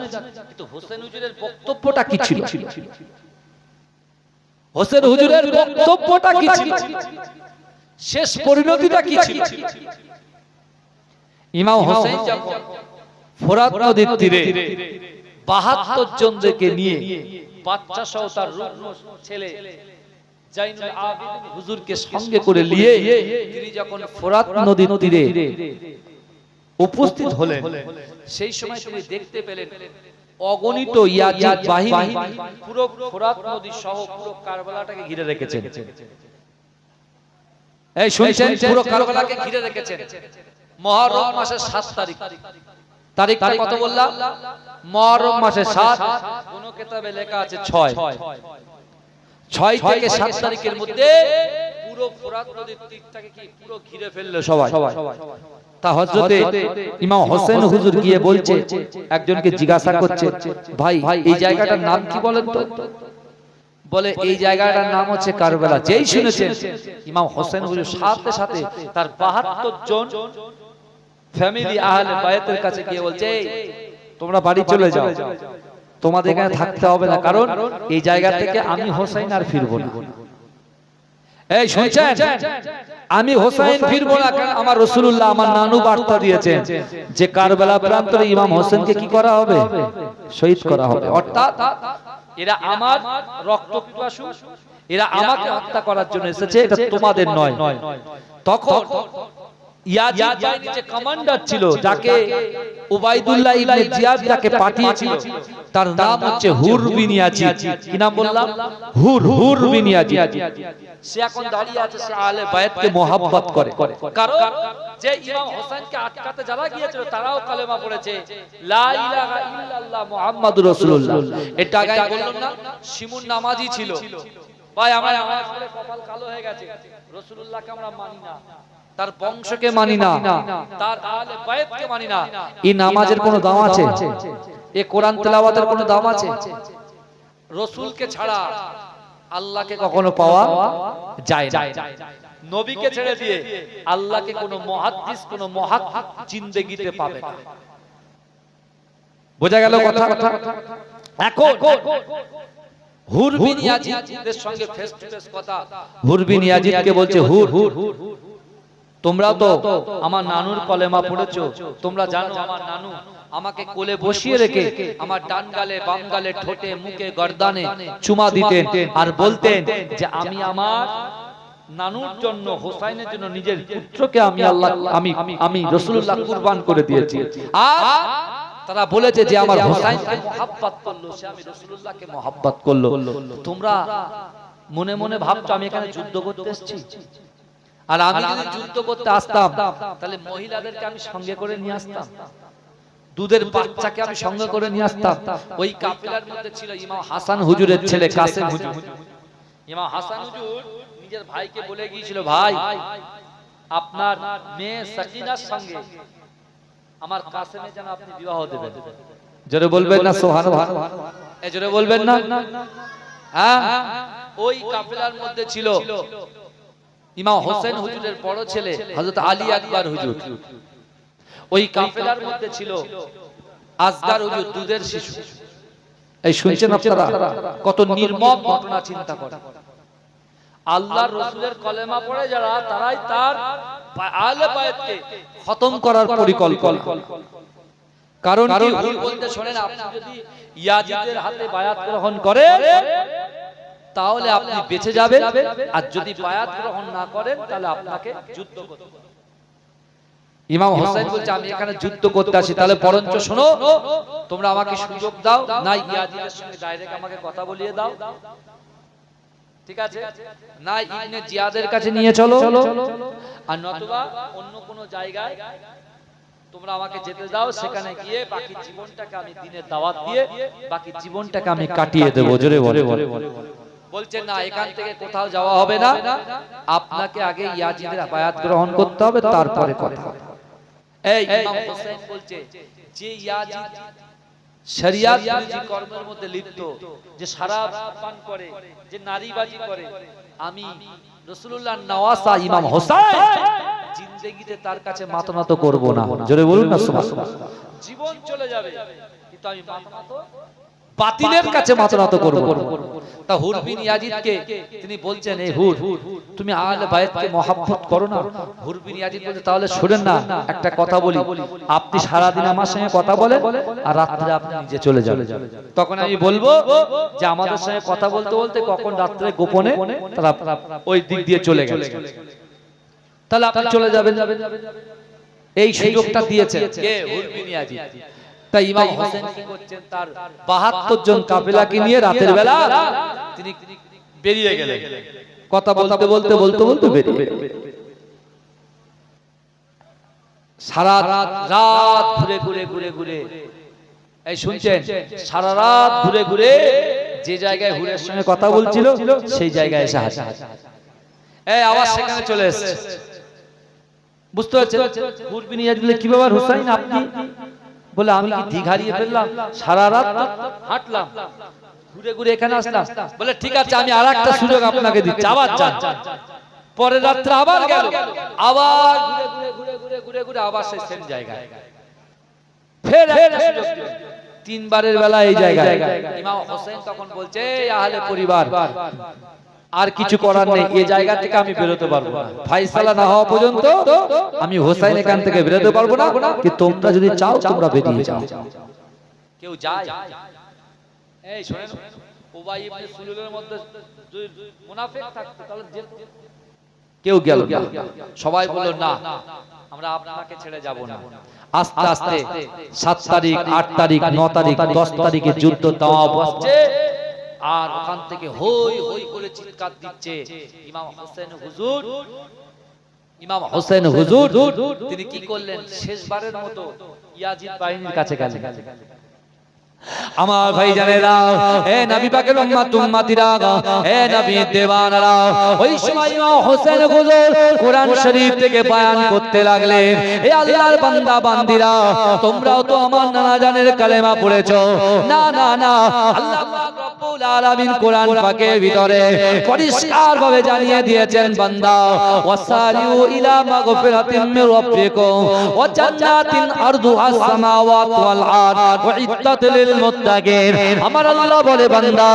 কিন্তু হোসেন হুজুরের বক্তব্যটা কি ছিল? হোসেন হুজুরের বক্তব্যটা কি ছিল? শেষ পরিণতিটা কি ছিল? ইমাম হোসেন যখন ফোরাত নদীর তীরে 72 জনকে নিয়ে বাচ্চা সহ তার রুগ্ন ছেলে জাইনুল আবেদিন হুজুরকে সঙ্গে করে নিয়ে তিনি যখন ফোরাত নদীর তীরে উপস্থিত হলেন, সেই সময় তিনি দেখতে পেলেন অগণিত ইয়াজিদ বাহিনী পুরো ফোরাত নদী সহ পুরো কারবালাটাকে ঘিরে রেখেছেন। এই শুনছেন? পুরো কারবালাকে ঘিরে রেখেছেন। মুহররম মাসের 7 তারিখ, তারিখটা কত বললাম? মুহররম মাসের 7, কোন কিতাবে লেখা আছে 6 থেকে 7 তারিখের মধ্যে পুরো ফোরাত নদীর তীরটাকে কি পুরো ঘিরে ফেললো সবাই। তা হযরতে ইমাম হোসেন হুজুর গিয়ে বলছে, একজনকে জিজ্ঞাসা করছে, ভাই এই জায়গাটার নাম কি বলেন তো? বলে এই জায়গাটার নাম হচ্ছে কারবালা। যেই শুনেছেন ইমাম হোসেন হুজুর সাথে সাথে তার 72 জন ফ্যামিলি আহলে বায়াতের কাছে গিয়ে বলছে, তোমরা বাড়ি চলে যাও, তোমাদের এখানে থাকতে হবে না, কারণ এই জায়গা থেকে আমি হোসেন আর ফিরবো না। এই শুনছেন? আমি হোসেন ফিরবো না, কারণ আমার রাসূলুল্লাহ আমার নানু বার্তা দিয়েছেন যে কারবালা প্রান্তরে ইমাম হোসেনকে কি করা হবে? শহীদ করা হবে। অর্থাৎ এরা আমার রক্তপিপাসু, এরা আমাকে হত্যা করার জন্য এসেছে, এটা তোমাদের নয়। তখন ইয়াজিদ বাহিনীর যে কমান্ডার ছিল, যাকে উবাইদুল্লাহ ইবনে জিয়াদ যাকে পাঠিয়েছিল, তার নাম হচ্ছে হুর বিন ইয়াজিদ। কি নাম বললাম? হুর বিন ইয়াজিদ। সে এখন দাঁড়িয়ে আছে, সে আহলে বায়াতকে mohabbat করে, কারণ যে ইমাম হোসেনকে আটকাতে যারা গিয়েছিল তারাও কালেমা পড়েছে, লা ইলাহা ইল্লাল্লাহ মুহাম্মাদুর রাসূলুল্লাহ। এটা আগে বললাম না, শিমুন নামাজি ছিল। ভাই আমার নামাজ পড়ে কপাল কালো হয়ে গেছে, রাসূলুল্লাহকে আমরা মানি না, তার বংশকে মানি না, তার আহলে বায়াতকে মানি না। এই নামাজের কোনো দাম আছে? এই কোরআন তেলাওয়াতের কোনো দাম আছে? রাসূলকে ছাড়া আল্লাহকে কখনো পাওয়া যায় না। নবীকে ছেড়ে দিয়ে আল্লাহকে কোনো মুহাদ্দিস, কোনো মুহাক্কিক জিন্দেগিতে পাবে না। বোঝা গেল কথা? এখন হুর বিন ইয়াজিদের সঙ্গে ফেস টু ফেস কথা। হুর বিন ইয়াজিদকে বলছে, হুর তোমরা তো আমার নানুর কলেমা পড়েছো, তোমরা জানো আমার নানু আমাকে কোলে বসিয়ে রেখে আমার ডান গালে, বাম গালে, ঠোঁটে, মুখে, গর্দানে চুমা দিতেন আর বলতেন যে আমি আমার নানুর জন্য, হোসাইনের জন্য নিজের পুত্রকে আমি রাসূলুল্লাহ কুরবান করে দিয়েছি। আর তারা বলেছে যে আমার হোসাইনকে mohabbat করলো, সে আমি রাসূলুল্লাহকে mohabbat করলো। তোমরা মনে মনে ভাবছো আমি এখানে যুদ্ধ করতে এসেছি, আর আমি যদি যুদ্ধ করতে আসতাম তাহলে মহিলাদেরকে আমি সঙ্গে করে নিয়ে আসতাম, দুধের বাচ্চাকে আমি সঙ্গে করে নিয়ে আসতাম। ওই কাফেলার মধ্যে ছিল ইমাম হাসান হুজুরের ছেলে কাসেম হুজুর। ইমাম হাসান হুজুর নিজের ভাইকে বলে গিয়েছিল, ভাই আপনার মেয়ে সাকিনার সঙ্গে আমার কাসেমের যেন আপনি বিবাহ দেবেন। জোরে বলবেন না সুবহানাল্লাহ? এই জোরে বলবেন না? হ্যাঁ, ওই কাফেলার মধ্যে ছিল ইমাম হোসেন হুজুরের বড় ছেলে হযরত আলী আকবর হুজুর। ওই কাফেলার মধ্যে ছিল আসগার হুজুর, দুধের শিশু। এই শুনছেন আপনারা কত নির্মম ঘটনা? চিন্তা করেন, আল্লাহর রাসূলের কলেমা পড়ে যারা, তারাই তার আহলে বায়াতকে খতম করার পরিকল্পনা। কারণ কি বলতে শোনেন, আপনি যদি ইয়াজিদের হাতে বায়াত গ্রহণ করেন তাহলে আপনি বেঁচে যাবেন, আর যদি বায়াত গ্রহণ না করেন তাহলে আপনাকে যুদ্ধ করতে হবে। ইমাম হোসেন বলছে আমি এখানে যুদ্ধ করতে আসি, তাহলে বরঞ্চ শোনো, তোমরা আমাকে সুযোগ দাও না, ইয়াজিদের সঙ্গে ডাইরেক্ট আমাকে কথা বলিয়ে দাও। ঠিক আছে, না ইবনে জিয়াদের কাছে নিয়ে চলো, আর নতুবা অন্য কোনো জায়গায় তোমরা আমাকে যেতে দাও, সেখানে গিয়ে বাকি জীবনটাকে আমি দ্বীনের দাওয়াত দিয়ে বাকি জীবনটাকে আমি কাটিয়ে দেবো। জোরে বলে বলছে না, এখান থেকে কোথাও যাওয়া হবে না, আপনাকে আগে ইয়াজিদের বায়াত গ্রহণ করতে হবে, তারপরে কথা। এই ইমাম হোসেন বলছে যে ইয়াজিদ শরিয়াত বিরোধী কর্মের মধ্যে লিপ্ত, যে শরাব পান করে, যে নারীবাজি করে, আমি রাসূলুল্লাহর নওয়াসা ইমাম হোসেন জিন্দেগিতে তার কাছে মাথা নত করব না। জোরে বলুন না সুবহানাল্লাহ। জীবন চলে যাবে কিন্তু আমি মাথা নত বাতিলের কাছে মাথা নত করব। তা হুর বিন ইয়াজিদকে তিনি বলছেন, এই হুর, তুমি আহলে বাইতকে মহব্বত করো না? হুর বিন ইয়াজিদ বলছে, তাহলে শুনেন না, একটা কথা বলি, আপনি সারা দিন আমার সঙ্গে কথা বলেন আর রাত্রে আপনি নিজে চলে যাবেন, তখন আমি বলবো যে আমাদের সঙ্গে কথা বলতে বলতে কখন রাত্রে গোপনে তারা ওই দিক দিয়ে চলে গেছে, তাহলে আপনি চলে যাবেন। এই সুযোগটা দিয়েছেন কে? হুর বিন ইয়াজিদ। তাই ইমাম হোসেন কি করছেন, তার 72 জন কাফেলাকে নিয়ে রাতের বেলা তিনি বেরিয়ে গেলেন, কথা বলতে বলতে বলতে বলতে বেরিয়ে সারা রাত ঘুরে ঘুরে ঘুরে ঘুরে, এই শুনছেন, সারা রাত ঘুরে ঘুরে যে জায়গায় হুরের সঙ্গে কথা বলছিল সেই জায়গায় এসে হাজির। এই আওয়াজ সেখানে চলে এসেছে, বুঝতে হচ্ছে। হুর বিন ইয়াজিদ বলে, কি ব্যাপার হুসাইন, আপনি? বলে, আমি কি দিঘ হারিয়ে ফেললাম? সারা রাত হাঁটলাম, ঘুরে ঘুরে এখানে আসলাম। বলে, ঠিক আছে, আমি আরেকটা সুযোগ আপনাকে দিচ্ছি, আবার যান। পরের রাত্রে আবার গেল, আবার ঘুরে ঘুরে ঘুরে ঘুরে ঘুরে ঘুরে আবার সেই সেম জায়গায়, ফের একটা সুযোগ দিল, তিনবারের বেলা এই জায়গায়। ইমাম হোসেন তখন বলছে, আহলে পরিবার, আর কিছু করার নেই, এই জায়গা থেকে আমি বেরোতে পারবো না, ফায়সালা না হওয়া পর্যন্ত আমি হোসেন এখান থেকে বেরোতে পারবো না, কি তোমরা যদি চাও তোমরা বেরিয়ে যাও। কেউ যায়? এই শুনেন, উবাই ইবনে সুলুলের মধ্যে যদি মুনাফিক থাকতো তাহলে কেউ গেল না, সবাই বলল না, আমরা আপনাকে ছেড়ে যাব না। আস্তে আস্তে 7 তারিখ, 8 তারিখ, 9 তারিখ, 10 তারিখে যুদ্ধ দাওয়া বসছে, আর ওখান থেকে হই হই করে চিৎকার দিচ্ছে ইমাম হোসেন হুজুর। তিনি কি করলেন, শেষবারের মতো ইয়াজিদ বাহিনীর কাছে গেলেন। আমার ভাই জানেরা, এ নবী পাকের উম্মত উম্মতিরা, এ নবীর দেওয়ানারা, ওই সময় ইমাম হোসেন হুজুর কোরআন শরীফ থেকে বয়ান করতে লাগলেন, হে আল্লাহর বান্দা বান্দিরা, তোমরাও তো আমার নানা জানের কালেমা পড়েছো। না না না, আল্লাহ পাক রব্বুল আলামিন কোরআন পাকের ভিতরে পরিষ্কার ভাবে জানিয়ে দিয়েছেন, বান্দা, ওয়াসারিউ ইলা মাগফিরাতিন মির রাব্বিকুম ওয়া জান্নাতিন আরদুহাস সামাওয়াতু ওয়াল আরদ ওয়া ইদ্দাতুল মুত্তাকিন। আমার আল্লাহ বলে, বান্দা,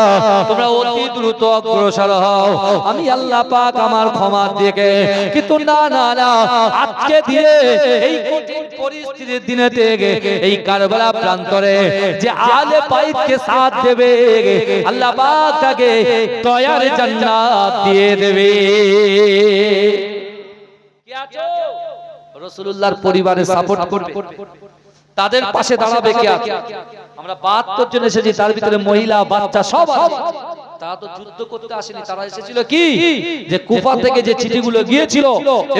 তোমরা অতি দ্রুত অগ্রসর হও, আমি আল্লাহ পাক আমার ক্ষমার দিকে। কিন্তু না না না, আজকে দিয়ে এই কঠিন পরিস্থিতির দিনে থেকে এই কারবালা প্রান্তরে যে আহলে বাইতকে সাথ দেবে, আল্লাহ পাক তাকে দয়ার জান্নাত দিয়ে দেবে। কি আছো? রাসূলুল্লাহর পরিবারে সাপোর্ট করবে, তাদের পাশে দাঁড়াবে কে? আমরা 72 জন এসেছি, তার ভিতরে মহিলা বাচ্চা সব আছে। তারা তো যুদ্ধ করতে আসেনি, তারা এসেছিল কি, যে কুফা থেকে যে চিঠিগুলো গিয়েছিল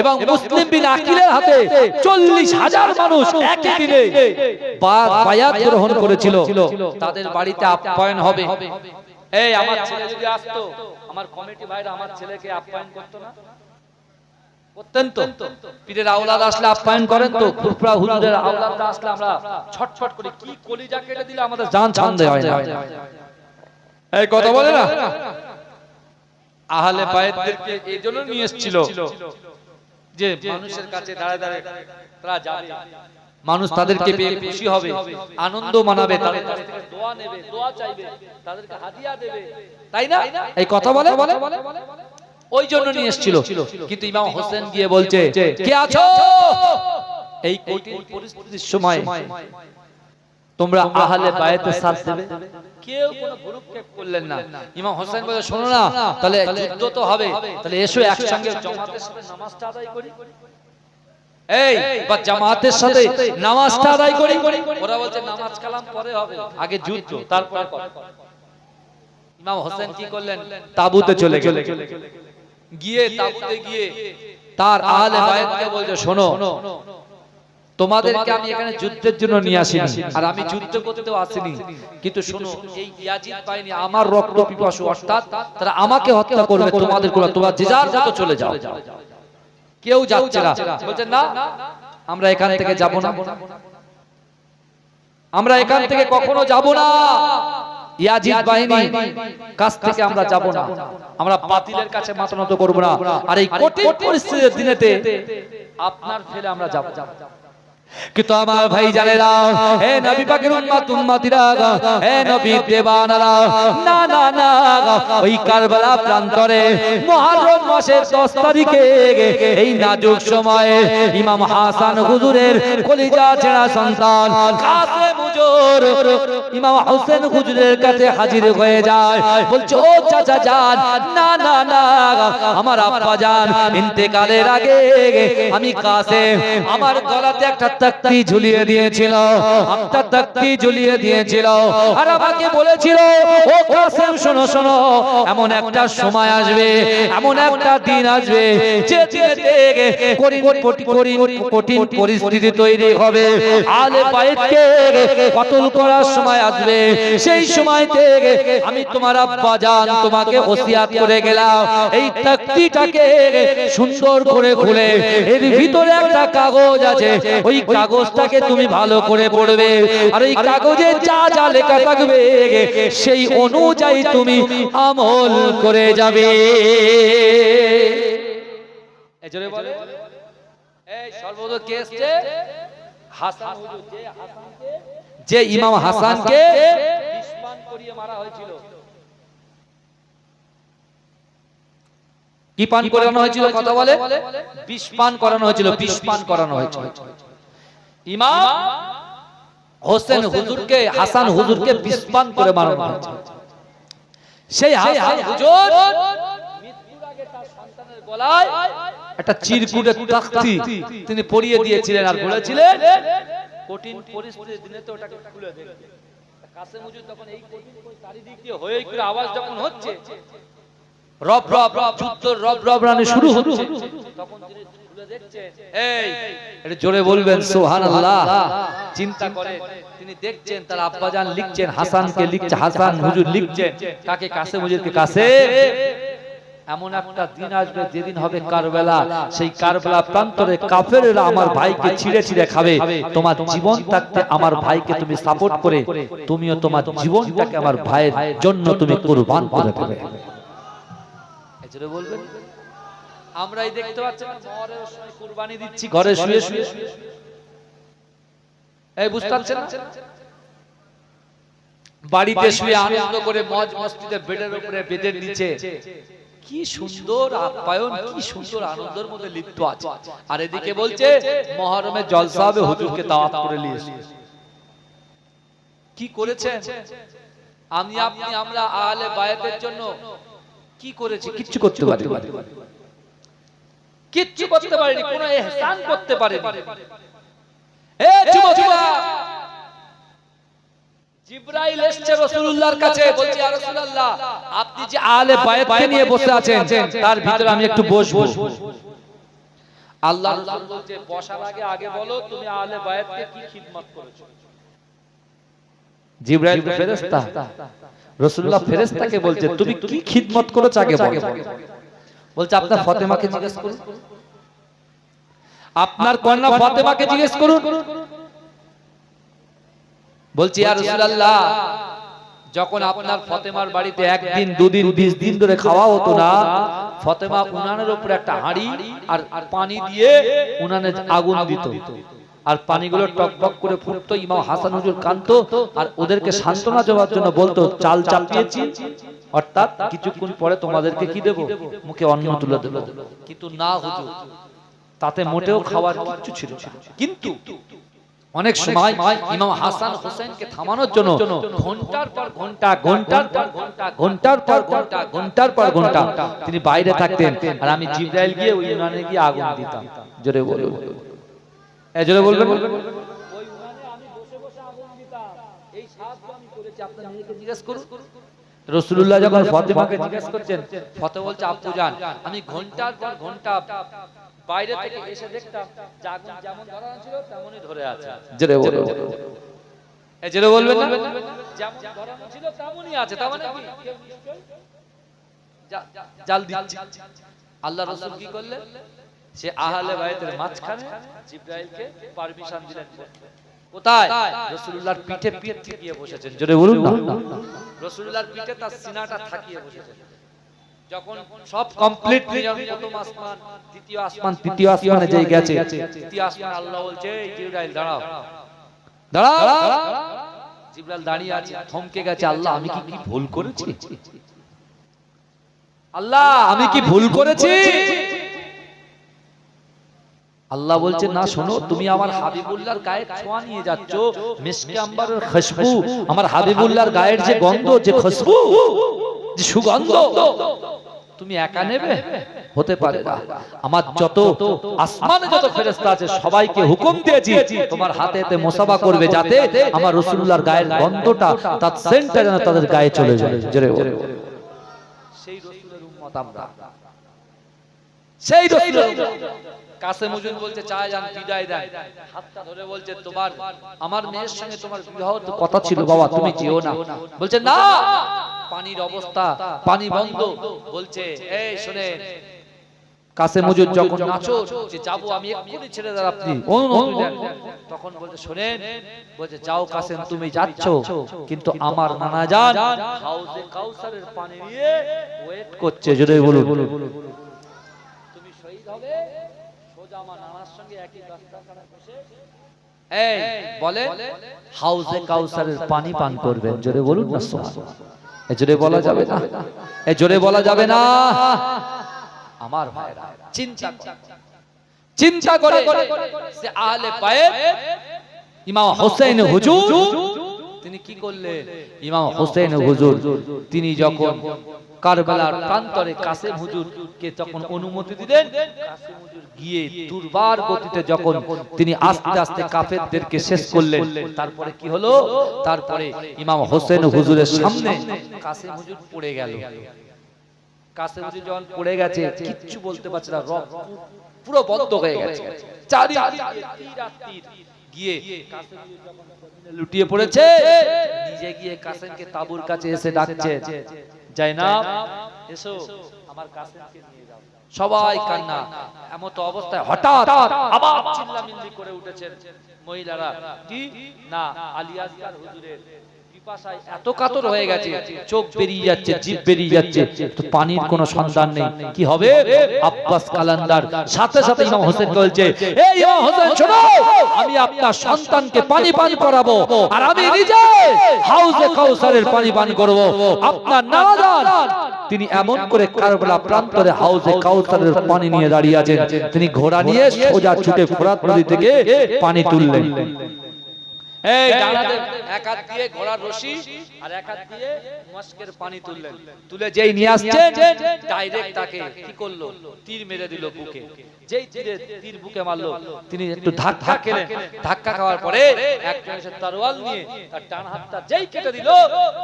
এবং মুসলিম বিন আকিলের হাতে 40,000 মানুষ একই দিনে বায়াত গ্রহণ করেছিল, তাদের বাড়িতে আপ্যায়ন হবে। এই আমার ছেলে যদি আসতো, আমার কমিটি ভাইরা আমার ছেলেকে আপ্যায়ন করতো না? করতেন তো। পীরের আওলাদ আসলে আপ্যায়ন করেন তো, ফুরফুরা হুজুরের আওলাদরা আসলে আমরা ছটছট করে কি কলিজা কেটে দিলে আমাদের জান ছান্দে হয় না। এই কথা বলে না, আহলে বাইতদেরকে এই জন্য নিয়ে এসেছিল যে মানুষের কাছে দাঁড়ায় দাঁড়ায় তারা যাবে, মানুষ তাদেরকে পেয়ে খুশি হবে, আনন্দ মানাবে, তাদের কাছ থেকে দোয়া নেবে, দোয়া চাইবে, তাদেরকে হাদিয়া দেবে, তাই না? এই কথা বলে ওই জন্য নিয়ে এসেছিল। কিন্তু ইমাম হোসেন গিয়ে বলছে, কে আছো? এই কঠিন পরিস্থিতির সময় তোমরা আহলে বাইতের সাথ দেবে? কেউ কোনো ভ্রুক্ষেপ করলেন না। ইমাম হোসেন বলে, শোনো না, তাহলে যুদ্ধ তো হবে, তাহলে এসো একসঙ্গে জামাতের সাথে নামাজটা আদায় করি। এই বা জামাতের সাথে নামাজটা আদায় করি। ওরা বলছে নামাজ কালাম পরে হবে, আগে যুদ্ধ, তারপরে কথা। ইমাম হোসেন কি করলেন? তাবুতে চলে গেলেন। গিয়ে তাবুতে গিয়ে তার আহলে বায়াতকে বলছে, শোনো, তোমাদেরকে আমি এখানে যুদ্ধের জন্য নিয়ে আসিনি, আর আমি যুদ্ধ করতেও আসিনি, কিন্তু শোনো, এই ইয়াজিদ বাহিনী আমার রক্ত পিপাসু, অর্থাৎ তারা আমাকে হত্যা করবে, তোমাদের কোলা তোমরা যে যার মতো চলে যাও। কেউ যাচ্ছে না। বলছে না, আমরা এখান থেকে যাব না, আমরা এখান থেকে কখনো যাব না, ইয়াজিদ বাহিনী কাছ থেকে আমরা যাব না, আমরা বাতিলের কাছে মাথা নত করব না, আর এই কঠিন পরিস্থিতির দিনেতে আপনার ফেলে আমরা যাব। কিন্তু আমার ভাই জানেরা, হে নবী পাকের উম্মত উম্মতিরা, হে নবীর দেওয়ানারা, না না না, ওই কারবালা প্রান্তরে মুহররম মাসের 10 তারিখে এই নাজুক সময়ে ইমাম হাসান হুজুরের কলিজা ছেঁড়া সন্তান কাসেম হুজুর ইমাম হোসেন হুজুরের কাছে হাজির হয়ে যায়। বলছে, ও চাচা জান, না না না, আমার আব্বা জান ইন্তেকালের আগে আমি কাসেম আমার গলাতে একটা তাকতি ঝুলিয়ে দিয়েছিল, একটা তাকতি ঝুলিয়ে দিয়েছিল, আর আমাকে বলেছিল, ও কাসেম শোনো শোনো, এমন একটা সময় আসবে, এমন একটা দিন আসবে যে কঠিন পরিস্থিতি তৈরি হবে, আহলে বাইতকে কতল করার সময় আসবে, সেই সময় থেকে আমি তোমার আব্বা জান তোমাকে ওসিয়াত করে গেলাম, এই তাকতিটাকে সুন্দর করে খুলে এর ভিতরে একটা কাগজ আছে, ওই কাগজটাকে তুমি ভালো করে পড়বে, আর এই কাগজে যা যা লেখা থাকবে সেই অনুযায়ী তুমি আমল করে যাবে। এজরে বলে, এই সর্বদা কেসে হাসান হুজুর, যে ইমাম হাসানকে বিস্মান করিয়ে মারা হয়েছিল, কি পান করানো হয়েছিল? কথা বলে, বিস্মান করানো হয়েছিল, বিস্মান করানো হয়েছিল। ইমাম হোসেন হুজুরকে, হাসান হুজুরকে বিস্মান করে মারানো হয়েছে। সেই হাসান হুজুর মৃত্যুর আগে তার সন্তানের গলায় একটা চিরকুটের তাকতি তিনি পরিয়ে দিয়েছিলেন, আর বলেছিলেন কঠিন পরিস্থিতির দিনে তো ওটাকে খুলে দেবে। কাসেম হুজুর তখন এই কঠিন চারিদিক দিয়ে হয়ে করে আওয়াজ যখন হচ্ছে, রব রব রব যুদ্ধ রব রব রানে শুরু হচ্ছে, তখন তিনি খুলে দেখছেন, এই এটা জোরে বলবেন সুবহানাল্লাহ। চিন্তা করে তিনি দেখছেন তার আব্বাজান লিখছেন, হাসানকে লিখছে, হাসান হুজুর লিখছেন কাকে? কাসেম হুজুরকে। কাসেম, এমন একটা দিন আসবে যেদিন হবে কারবালা, সেই কারবালা প্রান্তরে কাফেররা আমার ভাইকে ছিঁড়ে ছিঁড়ে খাবে, তোমার জীবন থাকতে আমার ভাইকে তুমি সাপোর্ট করে তুমিও তোমার জীবনটাকে আমার ভাইয়ের জন্য তুমি কুরবান করে দেবে। এজন্য বলবেন, আমরাই দেখতে পাচ্ছি মহরের সময় কুরবানি দিচ্ছি ঘরে শুয়ে শুয়ে, এই বুঝতে পারছেন না? বাড়িতে শুয়ে আনন্দ করে মজ মস্তিতে বেডের উপরে বেডের নিচে কি সুন্দর আপ্যায়ন, কি সুন্দর আনন্দের মধ্যে লিপ্ত আছে, আর এদিকে বলছে মুহররমে জলসা হবে, হুজুরকে দাওয়াত করে নিয়ে এসে কি করেছেন? আমি আপনি আমরা আহলে বায়াতের জন্য কি করেছি? কিচ্ছু করতে পারিনি, কিচ্ছু করতে পারিনি, কোনো ইহসান করতে পারিনি। এ যুবকেরা, জিবরাইল এসেছে রাসূলুল্লাহর কাছে, বলছে ইয়া রাসূলুল্লাহ, আপনি যে আহলে বায়াতকে নিয়ে বসে আছেন তার ভিতরে আমি একটু বসবো। আল্লাহর রাসূল বলছে, বসার আগে আগে বলো তুমি আহলে বায়াতকে কি খিদমত করেছো। জিবরাইল ফেরেশতা, রাসূলুল্লাহ ফেরেশতাকে বলছে তুমি কি খিদমত করেছো আগে বলো। বলছে আপনার ফাতেমাকে জিজ্ঞেস করুন, আপনার কন্যা ফাতেমাকে জিজ্ঞেস করুন। বলছি ইয়া রাসূলুল্লাহ, যখন আপনার ফাতেমার বাড়িতে একদিন দুদিন 20 দিন ধরে খাওয়া হতো না, ফাতেমা উনানের উপরে একটা হাঁড়ি আর পানি দিয়ে উনানে আগুন দিত, আর পানিগুলো টকটক করে ফুটতো, ইমাম হাসান হুজুর কাঁদতো, আর ওদেরকে সান্ত্বনা দেওয়ার জন্য বলতো চাল চাপিয়েছি, অর্থাৎ কিছুক্ষণ পরে তোমাদেরকে কি দেব? মুখে অন্ন তুলে দেব। কিন্তু না হুজুর, তাতে মোটেও খাওয়ার কিছু ছিল না। কিন্তু অনেক সময় ইমাম হাসান হোসেনকে থামানোর জন্য ঘন্টার পর ঘন্টা, ঘন্টার পর ঘন্টা, ঘন্টার পর ঘন্টা, ঘন্টার পর ঘন্টা তিনি বাইরে থাকতেন, আর আমি জিবরাইল গিয়ে ওই উনানে গিয়ে আগুন দিতাম। জোরে বলুন, জোরে বলবেন। ওই উনানে আমি বসে বসে আগুন দিতাম, এই সাহায্য আমি করেছি। আপনার মেয়েকে জিজ্ঞেস করুন, রাসূলুল্লাহ যখন ফাতেমাকে জিজ্ঞেস করছেন, ফাতেমা বলছে আব্বু জান আমি ঘন্টার পর ঘন্টা বাইরে থেকে এসে দেখতাম যে আগুন যেমন ধরানো ছিল তেমনই ধরে আছে। জোরে বলো, এই জোরে বলবেন না, যেমন ধরানো ছিল তেমনই আছে, তার মানে কি কেউ নিশ্চয়ই জাল দিচ্ছে। আল্লাহ রাসূল কি করলেন, সে আহলে বাইতের মাঝখানে জিবরাইলকে পারমিশন দিলেন। কোথায়? রাসূলুল্লাহর পিঠে পিঠ থাকিয়ে বসেছেন। জোরে বলুন না, রাসূলুল্লাহর পিঠে তার সিনাটা থাকিয়ে বসেছেন। যখন সব কমপ্লিট প্রথম আসমান, দ্বিতীয় আসমান, তৃতীয় আসমানে যেই গেছে, তৃতীয় আসমানে আল্লাহ বলছে এই জিবরাইল দাঁড়াও, দাঁড়াও। জিবরাইল দাঁড়িয়ে আছে, থমকে গেছে। আল্লাহ আমি কি ভুল করেছি? আল্লাহ আমি কি ভুল করেছি? আল্লাহ বলছে না, শোনো, তুমি আমার হাবিবুল্লাহর গায়ের ছোঁয়া নিয়ে যাচ্ছ, মিশকে আম্বারের খুশবু, আমার হাবিবুল্লাহর গায়ের যে গন্ধ, যে খুশবু, যে সুগন্ধ, তুমি একা নেবে? হতে পারে না। আমার যত আসমানে যত ফেরেশতা আছে সবাইকে হুকুম দিয়েছি তোমার হাতেতে মুসাফা করবে, যাতে আমার রাসূলুল্লাহর গায়ের গন্ধটা, তার সেন্টটা যেন তাদের গায়ে চলে যায়। জোরে বলো, সেই রাসূলের উম্মত আমরা, সেই রাসূলের কাসেম হুজুর বলছে চায় যান বিদায় দেন, হাতটা ধরে বলছে তোমার আমার মেয়ের সঙ্গে তোমার বিবাহ তো কথা ছিল বাবা, তুমি যেও না। বলছে না, পানির অবস্থা, পানি বন্ধ। বলছে এই শুনেন, কাসেম হুজুর যখন নাচো যে যাবো আমি এক্ষুনি ছেড়ে দাও, আপনি অনুমতি দেন। তখন বলছে শুনেন, বলছে যাও কাসেম তুমি যাচ্ছ, কিন্তু আমার নানা জান হাউজে কাউসারের পানি নিয়ে ওয়েট করছে। যদি বলুন তুমি শহীদ হবে, সোজা আমার নানার সঙ্গে একই দস্তরখানায় বসে এই বলে হাউজে কাউসারের পানি পান করবেন। জোরে বলুন না সুবহানাল্লাহ। এই জোরে বলা যাবে না, এই জোরে বলা যাবে না। আমার ভাইরা চিন্তা করে যে আহলে বাইত ইমাম হোসেন হুজুর তিনি কি করলেন? ইমাম হোসেন হুজুর তিনি যখন কারবালার প্রান্তরে কাসেম হুজুরকে যখন অনুমতি দিলেন, কাসেম হুজুর গিয়ে দুর্বার গতিতে যখন তিনি আস্তে আস্তে কাফেরদেরকে শেষ করলেন, তারপরে কি হলো? তারপরে ইমাম হোসেন হুজুরের সামনে কাসেম হুজুর পড়ে গেল। কাসেম হুজুর যখন পড়ে গেছে, কিচ্ছু বলতে পারছে না, রক্ত পুরো বন্ধ হয়ে গেছে। গিয়ে কাসেম হুজুর যখন লুটিয়ে পড়েছে, নিজে গিয়ে কাসেমকে তাঁবুর কাছে এসে ডাকছে, জাইনাব এসো আমার কাসেমকে নিয়ে যাও। সবাই কান্না। এমত অবস্থায় হঠাৎ আবার চিল্লামিল্লি করে উঠেছেন মহিলারা। কি না, আলী আসগার হুজুরের পিপাসায় এত কাতর হয়ে গেছে, চোখ বেরিয়ে যাচ্ছে, জিভ বেরিয়ে যাচ্ছে, তো পানির কোনো সন্ধান নেই। কি হবে? আব্বাস কালান্দার সাথে সাথে ইমাম হোসেনকে বলছে, এই ইমাম হোসেন শোনো, আমি আপনার সন্তানকে পানি পান করাবো, আর আমি নিজে হাউজে কাউসারের পানি পান করব। আপনার নানা জান তিনি এমন করে কারবালা প্রান্তরে হাউজে কাউসারের পানি নিয়ে দাঁড়িয়ে আছেন, তিনি ঘোড়া নিয়ে সোজা ছুটে ফোরাত নদী থেকে পানি তুললেন। এই ডানাতে এক হাত দিয়ে ঘোড়ার রশি আর এক হাত দিয়ে মস্কের পানি তুললেন। তুলে যেই নিয়ে আসছেন, ডাইরেক্ট তাকে কি করলো? তীর মেরে দিল বুকে। যেই তীর বুকে মারলো, তিনি একটু ধাক্কা খেলেন। ধাক্কা খাওয়ার পরে একজন এসে তরোয়াল নিয়ে তার ডান হাতটা যেই কেটে দিল,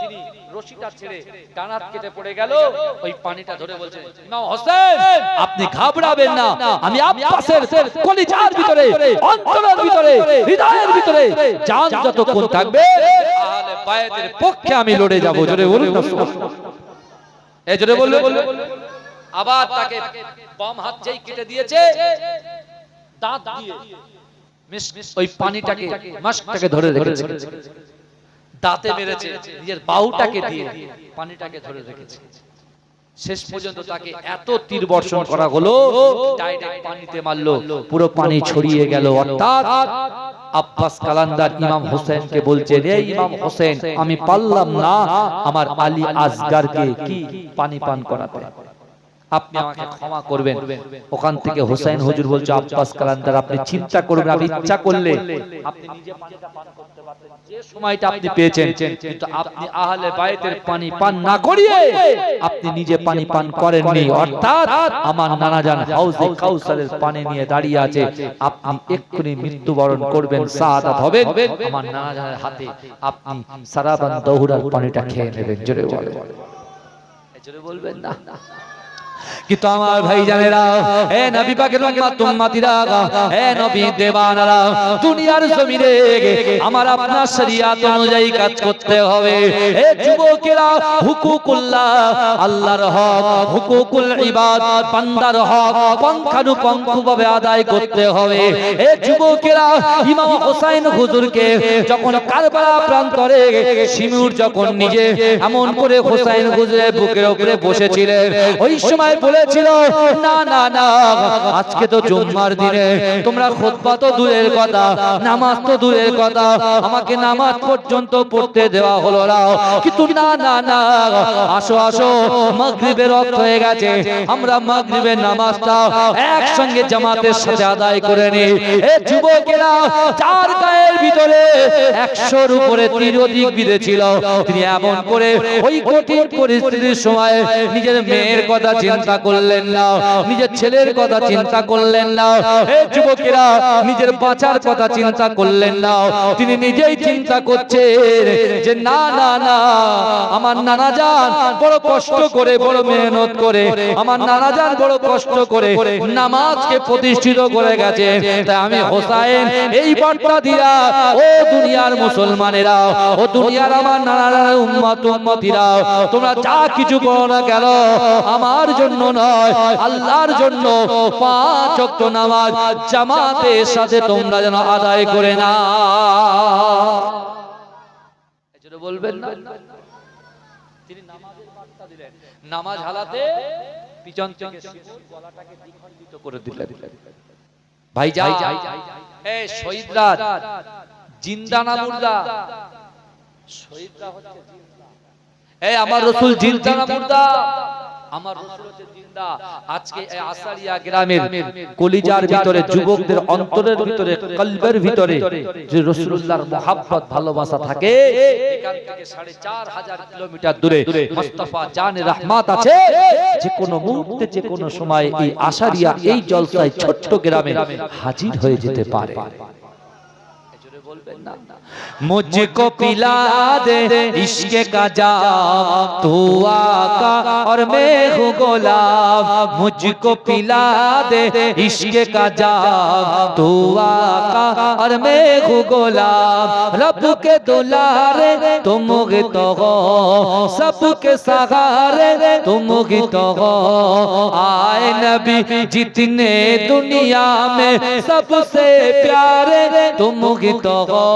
তিনি রশিটা ছেড়ে ডান হাত কেটে পড়ে গেল। ওই পানিটা ধরে বলছেন, ইমাম হোসেন আপনি ঘাবড়াবেন না, আমি আব্বাসের কলিজার ভিতরে, অন্তরের ভিতরে, হৃদয়ের ভিতরে জান যতক্ষণ থাকবে আহলে বাইতের পক্ষে আমি লড়ে যাব। জোরে বলুন না সুবহানাল্লাহ। এই জোরে বলুন। আবার তাকে বাম হাত যেই কেটে দিয়েছে, দাঁত দিয়ে ওই পানিটাকে মাস্কটাকে ধরে রেখেছে, দাঁতে মেরেছে, নিজের বাহুটাকে দিয়ে পানিটাকে ধরে রেখেছে। শেষ পর্যন্ত তাকে এত তীর বর্ষণ করা হলো, ডাইরেক্ট পানিতে মারলো, পুরো পানি ছড়িয়ে গেল। অর্থাৎ আব্বাস কালান্দার ইমাম হোসেনকে বলছে, রে ইমাম হোসেন আমি পারলাম না আমার আলী আসগারকে কি পানি পান করাতে, আপনি আমাকে ক্ষমা করবেন। ওখান থেকে হোসেন হুজুর বলছে, আব্বাস কালান্দার আপনি চিন্তা করবেন, আপনি ইচ্ছা করলে আপনি নিজে পানিটা পান করতে পারতেন, যে সময়টা আপনি পেয়েছেন, কিন্তু আপনি আহলে বাইতের পানি পান না করিয়ে আপনি নিজে পানি পান করেননি। অর্থাৎ আমার নানা জান হাউজে কাউসারের পানি নিয়ে দাঁড়িয়ে আছে, আপনি এক্ষুনি মৃত্যুবরণ করবেন, শাহাদাত হবেন, আমার নানা জানের হাতে আপনি সারাবান দহুরার পানিটা খেয়ে নেবেন। জোরে বলেন। জোরে বলবেন না। কিন্তু আমার ভাই জানেরা, এ নবী পাকের উম্মত উম্মতিরা, এ নবী দেওয়ানারা, দুনিয়ার জমিনে আমার আপনার শরিয়াত অনুযায়ী কাজ করতে হবে। এ যুবকেরা, হুকুকুল্লাহ, আল্লাহর হক, হুকুকুল ইবাদ, বান্দার হক পঙ্খানুপঙ্খভাবে আদায় করতে হবে। এ যুবকেরা, ইমাম হোসেন হুজুরকে যখন কারবালা প্রান্তরে শিমুর যখন নিজে এমন করে হোসেন হুজুরের বুকের উপরে বসেছিলেন, ওই সময় বলেছিল, না না না, আজকে তো জুম্মার দিনে তোমরা খুতবা তো দূরের কথা, নামাজ তো দূরের কথা, আমাকে নামাজ পর্যন্ত পড়তে দেওয়া হলো না। কিন্তু না না না, আসো আসো, মাগরিবের ওয়াক্ত হয়ে গেছে, আমরা মাগরিবের নামাজটা একসঙ্গে জামাতের সাথে আদায় করে নিই। এ যুবকেরা, চার গায়ের ভিতরে 100-র উপরে তীর অধিক বিঁধেছিল। তিনি এমন করে ওই কঠিন পরিস্থিতির সময় নিজের মেয়ের কথা চিন্তা করলেন না, নিজের ছেলের কথা চিন্তা করলেন না। এই যুবকেরা, নিজের বাঁচার কথা চিন্তা করলেন না, তিনি নিজেই চিন্তা করছেন যে না না না, আমার নানা জান বড় কষ্ট করে, বড় মেহনত করে, আমার নানা জান বড় কষ্ট করে নামাজকে প্রতিষ্ঠিত করে গেছে, তাই আমি হোসেন এই বার্তা দিয়া, ও দুনিয়ার মুসলমানেরা, ও দুনিয়ার আমার নানা উম্মত উম্মতিরা, তোমরা যা কিছু করো না কেন, আমার জন্য নয়, আল্লাহর জন্য 5 ওয়াক্ত নামাজ জামাতের সাথে তোমরা যেন আদায় করে না। এজন্য বলবেন না, তিনি নামাজের বার্তা দিলেন, নামাজ হালাতে পিছন থেকে গলাটাকে দ্বিখণ্ডিত করে দিলেন। ভাই যাই, এই শহীদরা জিন্দা না মুর্দা? শহীদরা হচ্ছে জিন্দা। এই আমার রাসূল জিন্দা না মুর্দা? আমার রাসূল হচ্ছে জিন্দা। আজকে এই আসারিয়া গ্রামের কলিজার ভিতরে, যুবকদের অন্তরের ভিতরে, কলবের ভিতরে যে রাসূলুল্লাহর মহব্বত ভালোবাসা থাকে, এখান থেকে 4500 কিলোমিটার দূরে মুস্তাফা জানে রহমত আছে। যে কোনো মুহূর্তে, যে কোনো সময় এই আসারিয়া এই জলসায় ছোট্ট গ্রামে হাজির হয়ে যেতে পারে। मुझको पिला दे इश्क का जाम, तू आका और मैं हूँ गुलाम। मुझको पिला दे इश्क का जाम, तू आका और मैं हूँ गुलाम। रब के दुलारे तुम तो हो, सबके सहारे तुम तो हो। आए नबी जितने दुनिया में सबसे प्यारे तुम तो हो।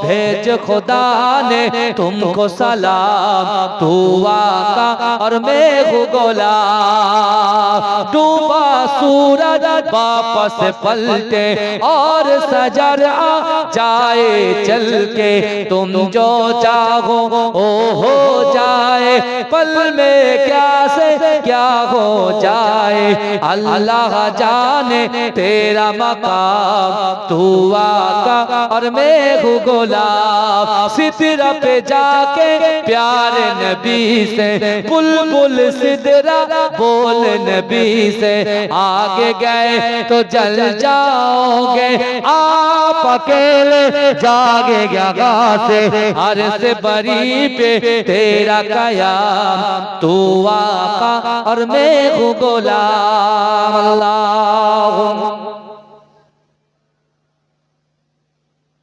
भेज खुदा ने तुमको सलाम, तू आका और मैं हूँ गुलाम। डूबा सूरज वापस पलटे और सजर आ जाए चल के, तुम जो चाहो ओ हो जाए। पल में क्या से क्या हो जाए, अल्लाह जाने तेरा मकाम। तू आका और मैं हूँ गुलाम। सिदरा पे जाके प्यारे नबी से, बुलबुल सिदरा बोल नबी से। आगे गए तो जल जाओगे, आप अकेले जागे गया से। अर्ज़ बरी पे तेरा कयाम, तू आका और मैं हूँ गुलाम। अल्लाहुम्मा।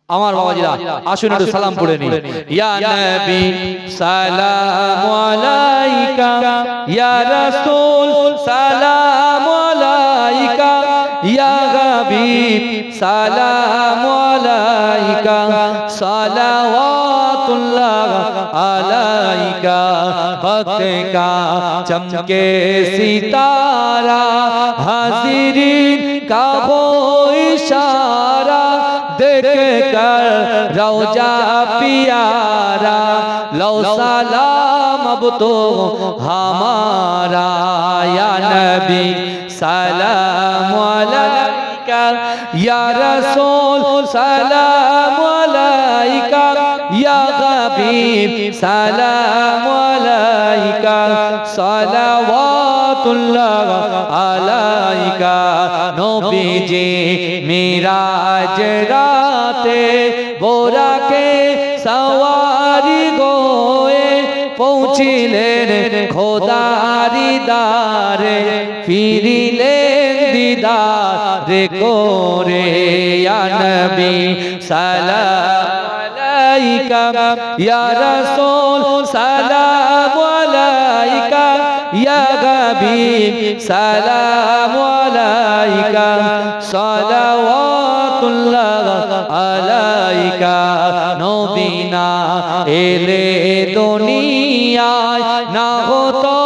আমার বাবাজিরা, আসুন একটু সালাম পড়ে নি। ইয়া নবী সালামু আলাইকা, ইয়া রাসূল সালামু আলাইকা, ইয়া হাবিব সালামু আলাইকা, সালাওয়াতুল্লাহ আলাইকা। वक्त का चमके सितारा, हाजिरीन का हो इशारा, देख कर रौजा प्यारा, लो सलाम अब तो हमारा। या नबी सलाम अलैका, या रसूल सलाम अलैका, या हबीब सलाम अलैका, सलावतुल्लाह अलैका। नबीजी मिराज राते बोरा के सवारी गोए, পৌঁছিলেন খোদারি দারে ফিরিলেন দিদারে করে ইয়া নবী সালাম আলাইকা ইয়া রাসূল সালাম আলাইকা ইয়া হাবিব সালাম আলাইকা সালাওয়াতুল্লাহ আলাইকা নবী না এলে দুনিয়ায় না হতো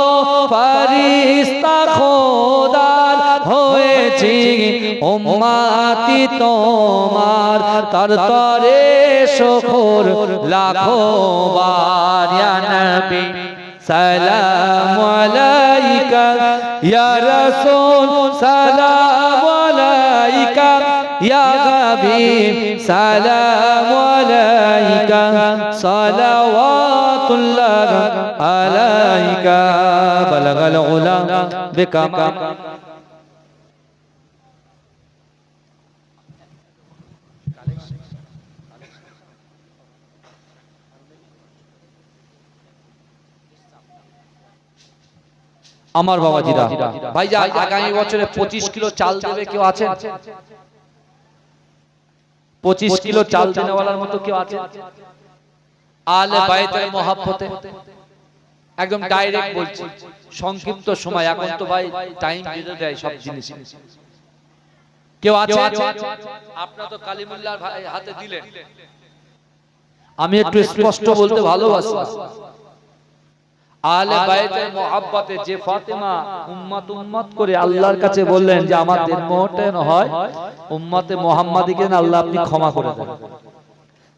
ফেরেশতা খোদার হয়েছি উম্মতি তোমার তার তরে শুকর লাখো বার ইয়া নবী সালাম আলাইকা ইয়া রাসূল সালাম আলাইকা ইয়া হাবিব সালাম আলাইকা সালাওয়াতুল্লাহ আলাইকা বালাগাল উলা বিকামা আমার বাবাজিরা ভাইজান আগামী বছরে 25 কিলো চাল দেবে কেউ আছে 25 কিলো চাল দেনেওয়ালার মতো কেউ আছে আলে বাইতের মহব্বতে একদম ডাইরেক্ট বলছি সংক্ষিপ্ত সময় এখন তো ভাই টাইম বেঁধে দেয় সব জিনিস কেউ আছে আপনারা তো কালিমুল্লাহর হাতে দিলেন আমি একটু স্পষ্ট বলতে ভালোবাসি আলে বাইতের মহব্বতে যে ফাতেমা উম্মত করে আল্লাহর কাছে বললেন যে আমাদের মোহটেন হয় উম্মতে মুহাম্মাদিকে আল্লাহ আপনি ক্ষমা করে দেন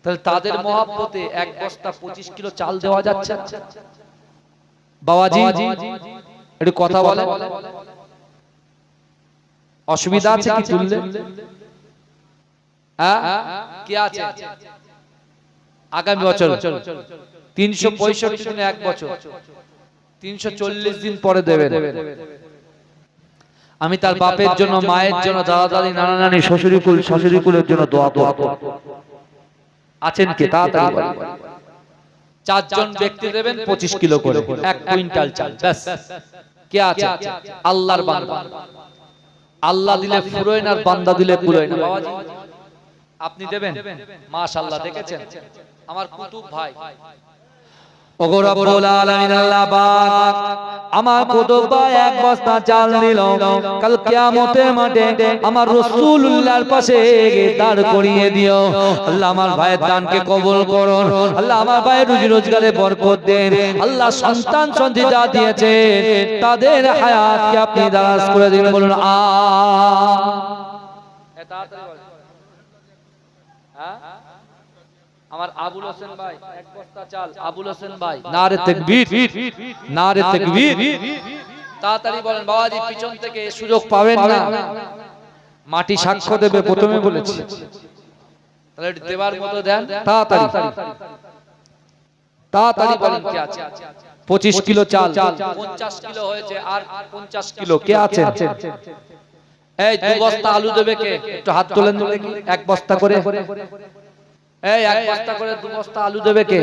তাহলে তাদের মহব্বতে এক বস্তা 25 কিলো চাল দেওয়া যাচ্ছে বাবাজি একটু কথা বলে অসুবিধা আছে কি তুললে হ্যাঁ কি আছে আগামী বছর 365 দিনে এক বছর 340 দিন পরে দেবেন আমি তার বাপের জন্য মায়ের জন্য দাদা দাদি নানা নানি শ্বশুরি কুলের জন্য দোয়া করব আছেন কে তাড়াতাড়ি বলেন চারজন ব্যক্তি দেবেন 25 কিলো করে 1 কুইন্টাল চাল ব্যাস কে আছে আল্লাহর বান্দা আল্লাহ দিলে ফুরোয় না আর বান্দা দিলে পুরোয় না বাবাজি আপনি দেবেন মাশাআল্লাহ দেখেছেন আমার কুতুব ভাই ওগো রব্বুল আলামিন আল্লাহ পাক আমার কুতুব ভাই এক বস্তা চাল দিল কাল কিয়ামতের মাঠে আমার রাসূলুল্লাহর পাশে দাঁড় করিয়ে দিও আল্লাহ আমার ভাইয়ের দানকে কবুল করুন আল্লাহ আমার ভাইয়ের রুজি রোজগারে বরকত দেন আল্লাহ সন্তান সন্ততি দিয়েছেন তাদের হায়াতকে আপনি দারাজ করে দিন বলুন আমার আবুল হোসেন ভাই এক বস্তা চাল আবুল হোসেন ভাই নারে তাকবীর তাড়াতাড়ি বলেন বাবাজি পিছন থেকে সুযোগ পাবেন না মাটি সাক্ষ্য দেবে প্রথমে বলেছি তাহলে দেবার মতো দেন তাড়াতাড়ি বলেন কে আছে 25 কিলো চাল 50 কিলো হয়েছে আর 50 কিলো কে আছে এই 2 বস্তা আলু দেবে কে একটু হাত তোলেন দেখি এক বস্তা করে এই এক বস্তা করে 2 বস্তা আলু দেবে কে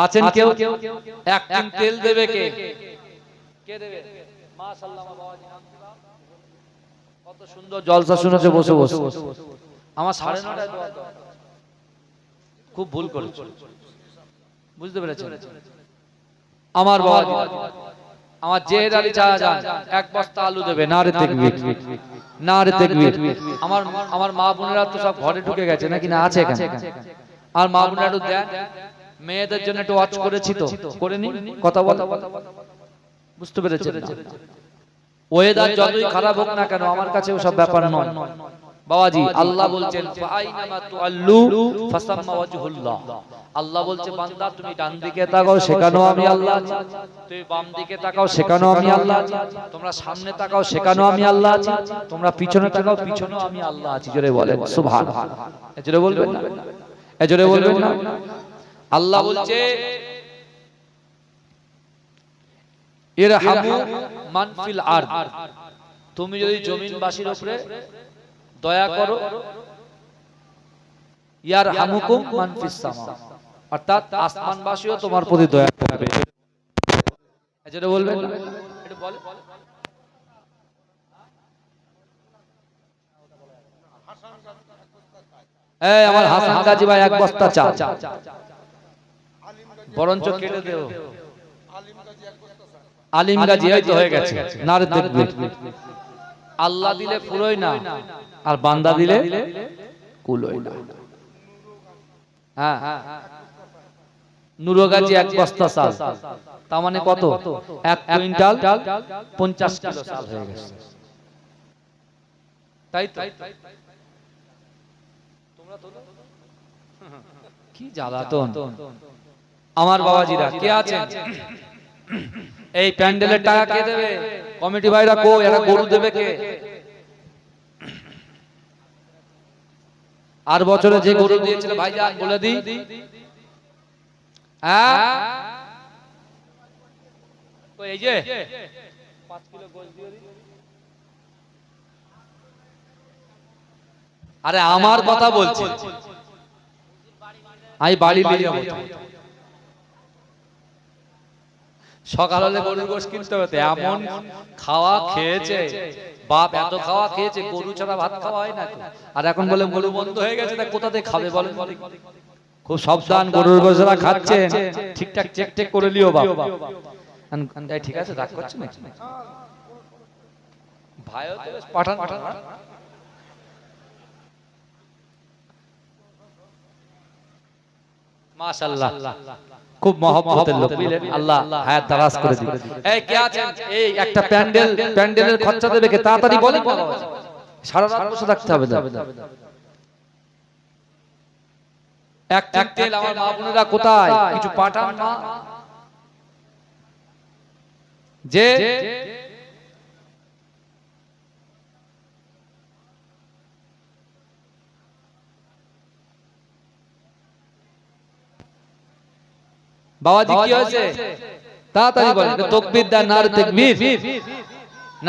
আছেন কেউ এক টিন তেল দেবে কে কে দেবে মাশাআল্লাহ বাবাজি কত সুন্দর জলসা শুনেছে বসে বসে আমার 9:30টায় দোয়া খুব ভুল করেছে বুঝতে পেরেছেন আমার বাবাজি আমার জেহের আলী শাহজাহান এক বস্তা আলু দেবে নারে তাকবীর আমার মা বোনেরা তো সব ঘরে ঢুকে গেছে নাকি না আছে এখানে আর মা বোনেরা একটু দেন মেয়েদের জন্য একটু ওয়াচ করেছি তো করেনি কথা বল বুঝতে পেরেছেন ওয়েদার যতই খারাপ হোক না কেন আমার কাছে ওসব ব্যাপার নয় বাবাজি আল্লাহ বলছেন ফাইনামা তুআল্লু ফাসাম্মা ওয়াজহুল্লাহ আল্লাহ বলছে বান্দা তুমি ডান দিকে তাকাও সেখানেও আমি আল্লাহ আছি তুমি বাম দিকে তাকাও সেখানেও আমি আল্লাহ আছি তোমরা সামনে তাকাও সেখানেও আমি আল্লাহ আছি তোমরা পিছনে তাকাও পিছনেও আমি আল্লাহ আছি জোরে বলেন সুবহানাল্লাহ জোরে বলবেন না জোরে বলবেন না আল্লাহ বলছে ইরহামু মান ফিল আরদ তুমি যদি জমিনবাসীর উপরে দয়া করো ইয়ারহামুকুম মান ফিস সামা অর্থাৎ আসমানবাসীও তোমার প্রতি দয়া করবে যেটা বলবেন একটু বলে। এই আমার হাসান গাজী ভাই এক বস্তা চা বরঞ্চ কেটে দেও। আলিম গাজী এই তো হয়ে গেছে। নারে তাকবীর। আল্লাহ দিলে পুরোই না আর বান্দা দিলে কুলোই না। হ্যাঁ নুরো গাজী এক বস্তা চাল, তার মানে কত? 1 কুইন্টাল 50 কিলো চাল হয়ে গেছে। তাই তো তোমরা তো কি জ্বালাতন। আমার বাবাজিরা কে আছেন? এই প্যান্ডেলের টাকা কে দেবে? কমিটি ভাইরা কো, এরা গরু দেবে কে? আর বছরে যে গরু দিয়েছিল ভাইজান বলে দি, হ্যাঁ তো এই যে 5 কিলো গোশ দিয়ে দি। আরে আমার কথা বলছি, আমি বাড়ি নিয়ে যাবো। সকাল হলে গরুর গোশ কিনতে হবে। এমন খাওয়া খেয়েছে বাপ, এত খাওয়া খেয়েছে, গরু ছাড়া ভাত খাওয়া হয় না। আর এখন বলে গরু বন্ধ হয়ে গেছে, তা কোথা থেকে খাবে বলেন? খুব সাবধান, গরুর গোশ যারা খাচ্ছেন ঠিকঠাক চেক টেক করে লিও বাপ। ঠিক আছে, রাগ করছে না ভাইও তো পাঠান পাঠান। মাশাআল্লাহ, খুব মহব্বতের লোক, আল্লাহ হায়াত দারাজ করে দিন। এই কে আছেন? এই একটা প্যান্ডেলের খরচা দেবে কে? তাড়াতাড়ি বলেন। সারা রাত বসে থাকতে হবে না। এক টিন তেল আমার মা বোনেরা কোথায়? কিছু পাঠান না যে বাবাজি কি হয়েছে? তাড়াতাড়ি বলেন। তাকবীর দেন, নারে তাকবীর।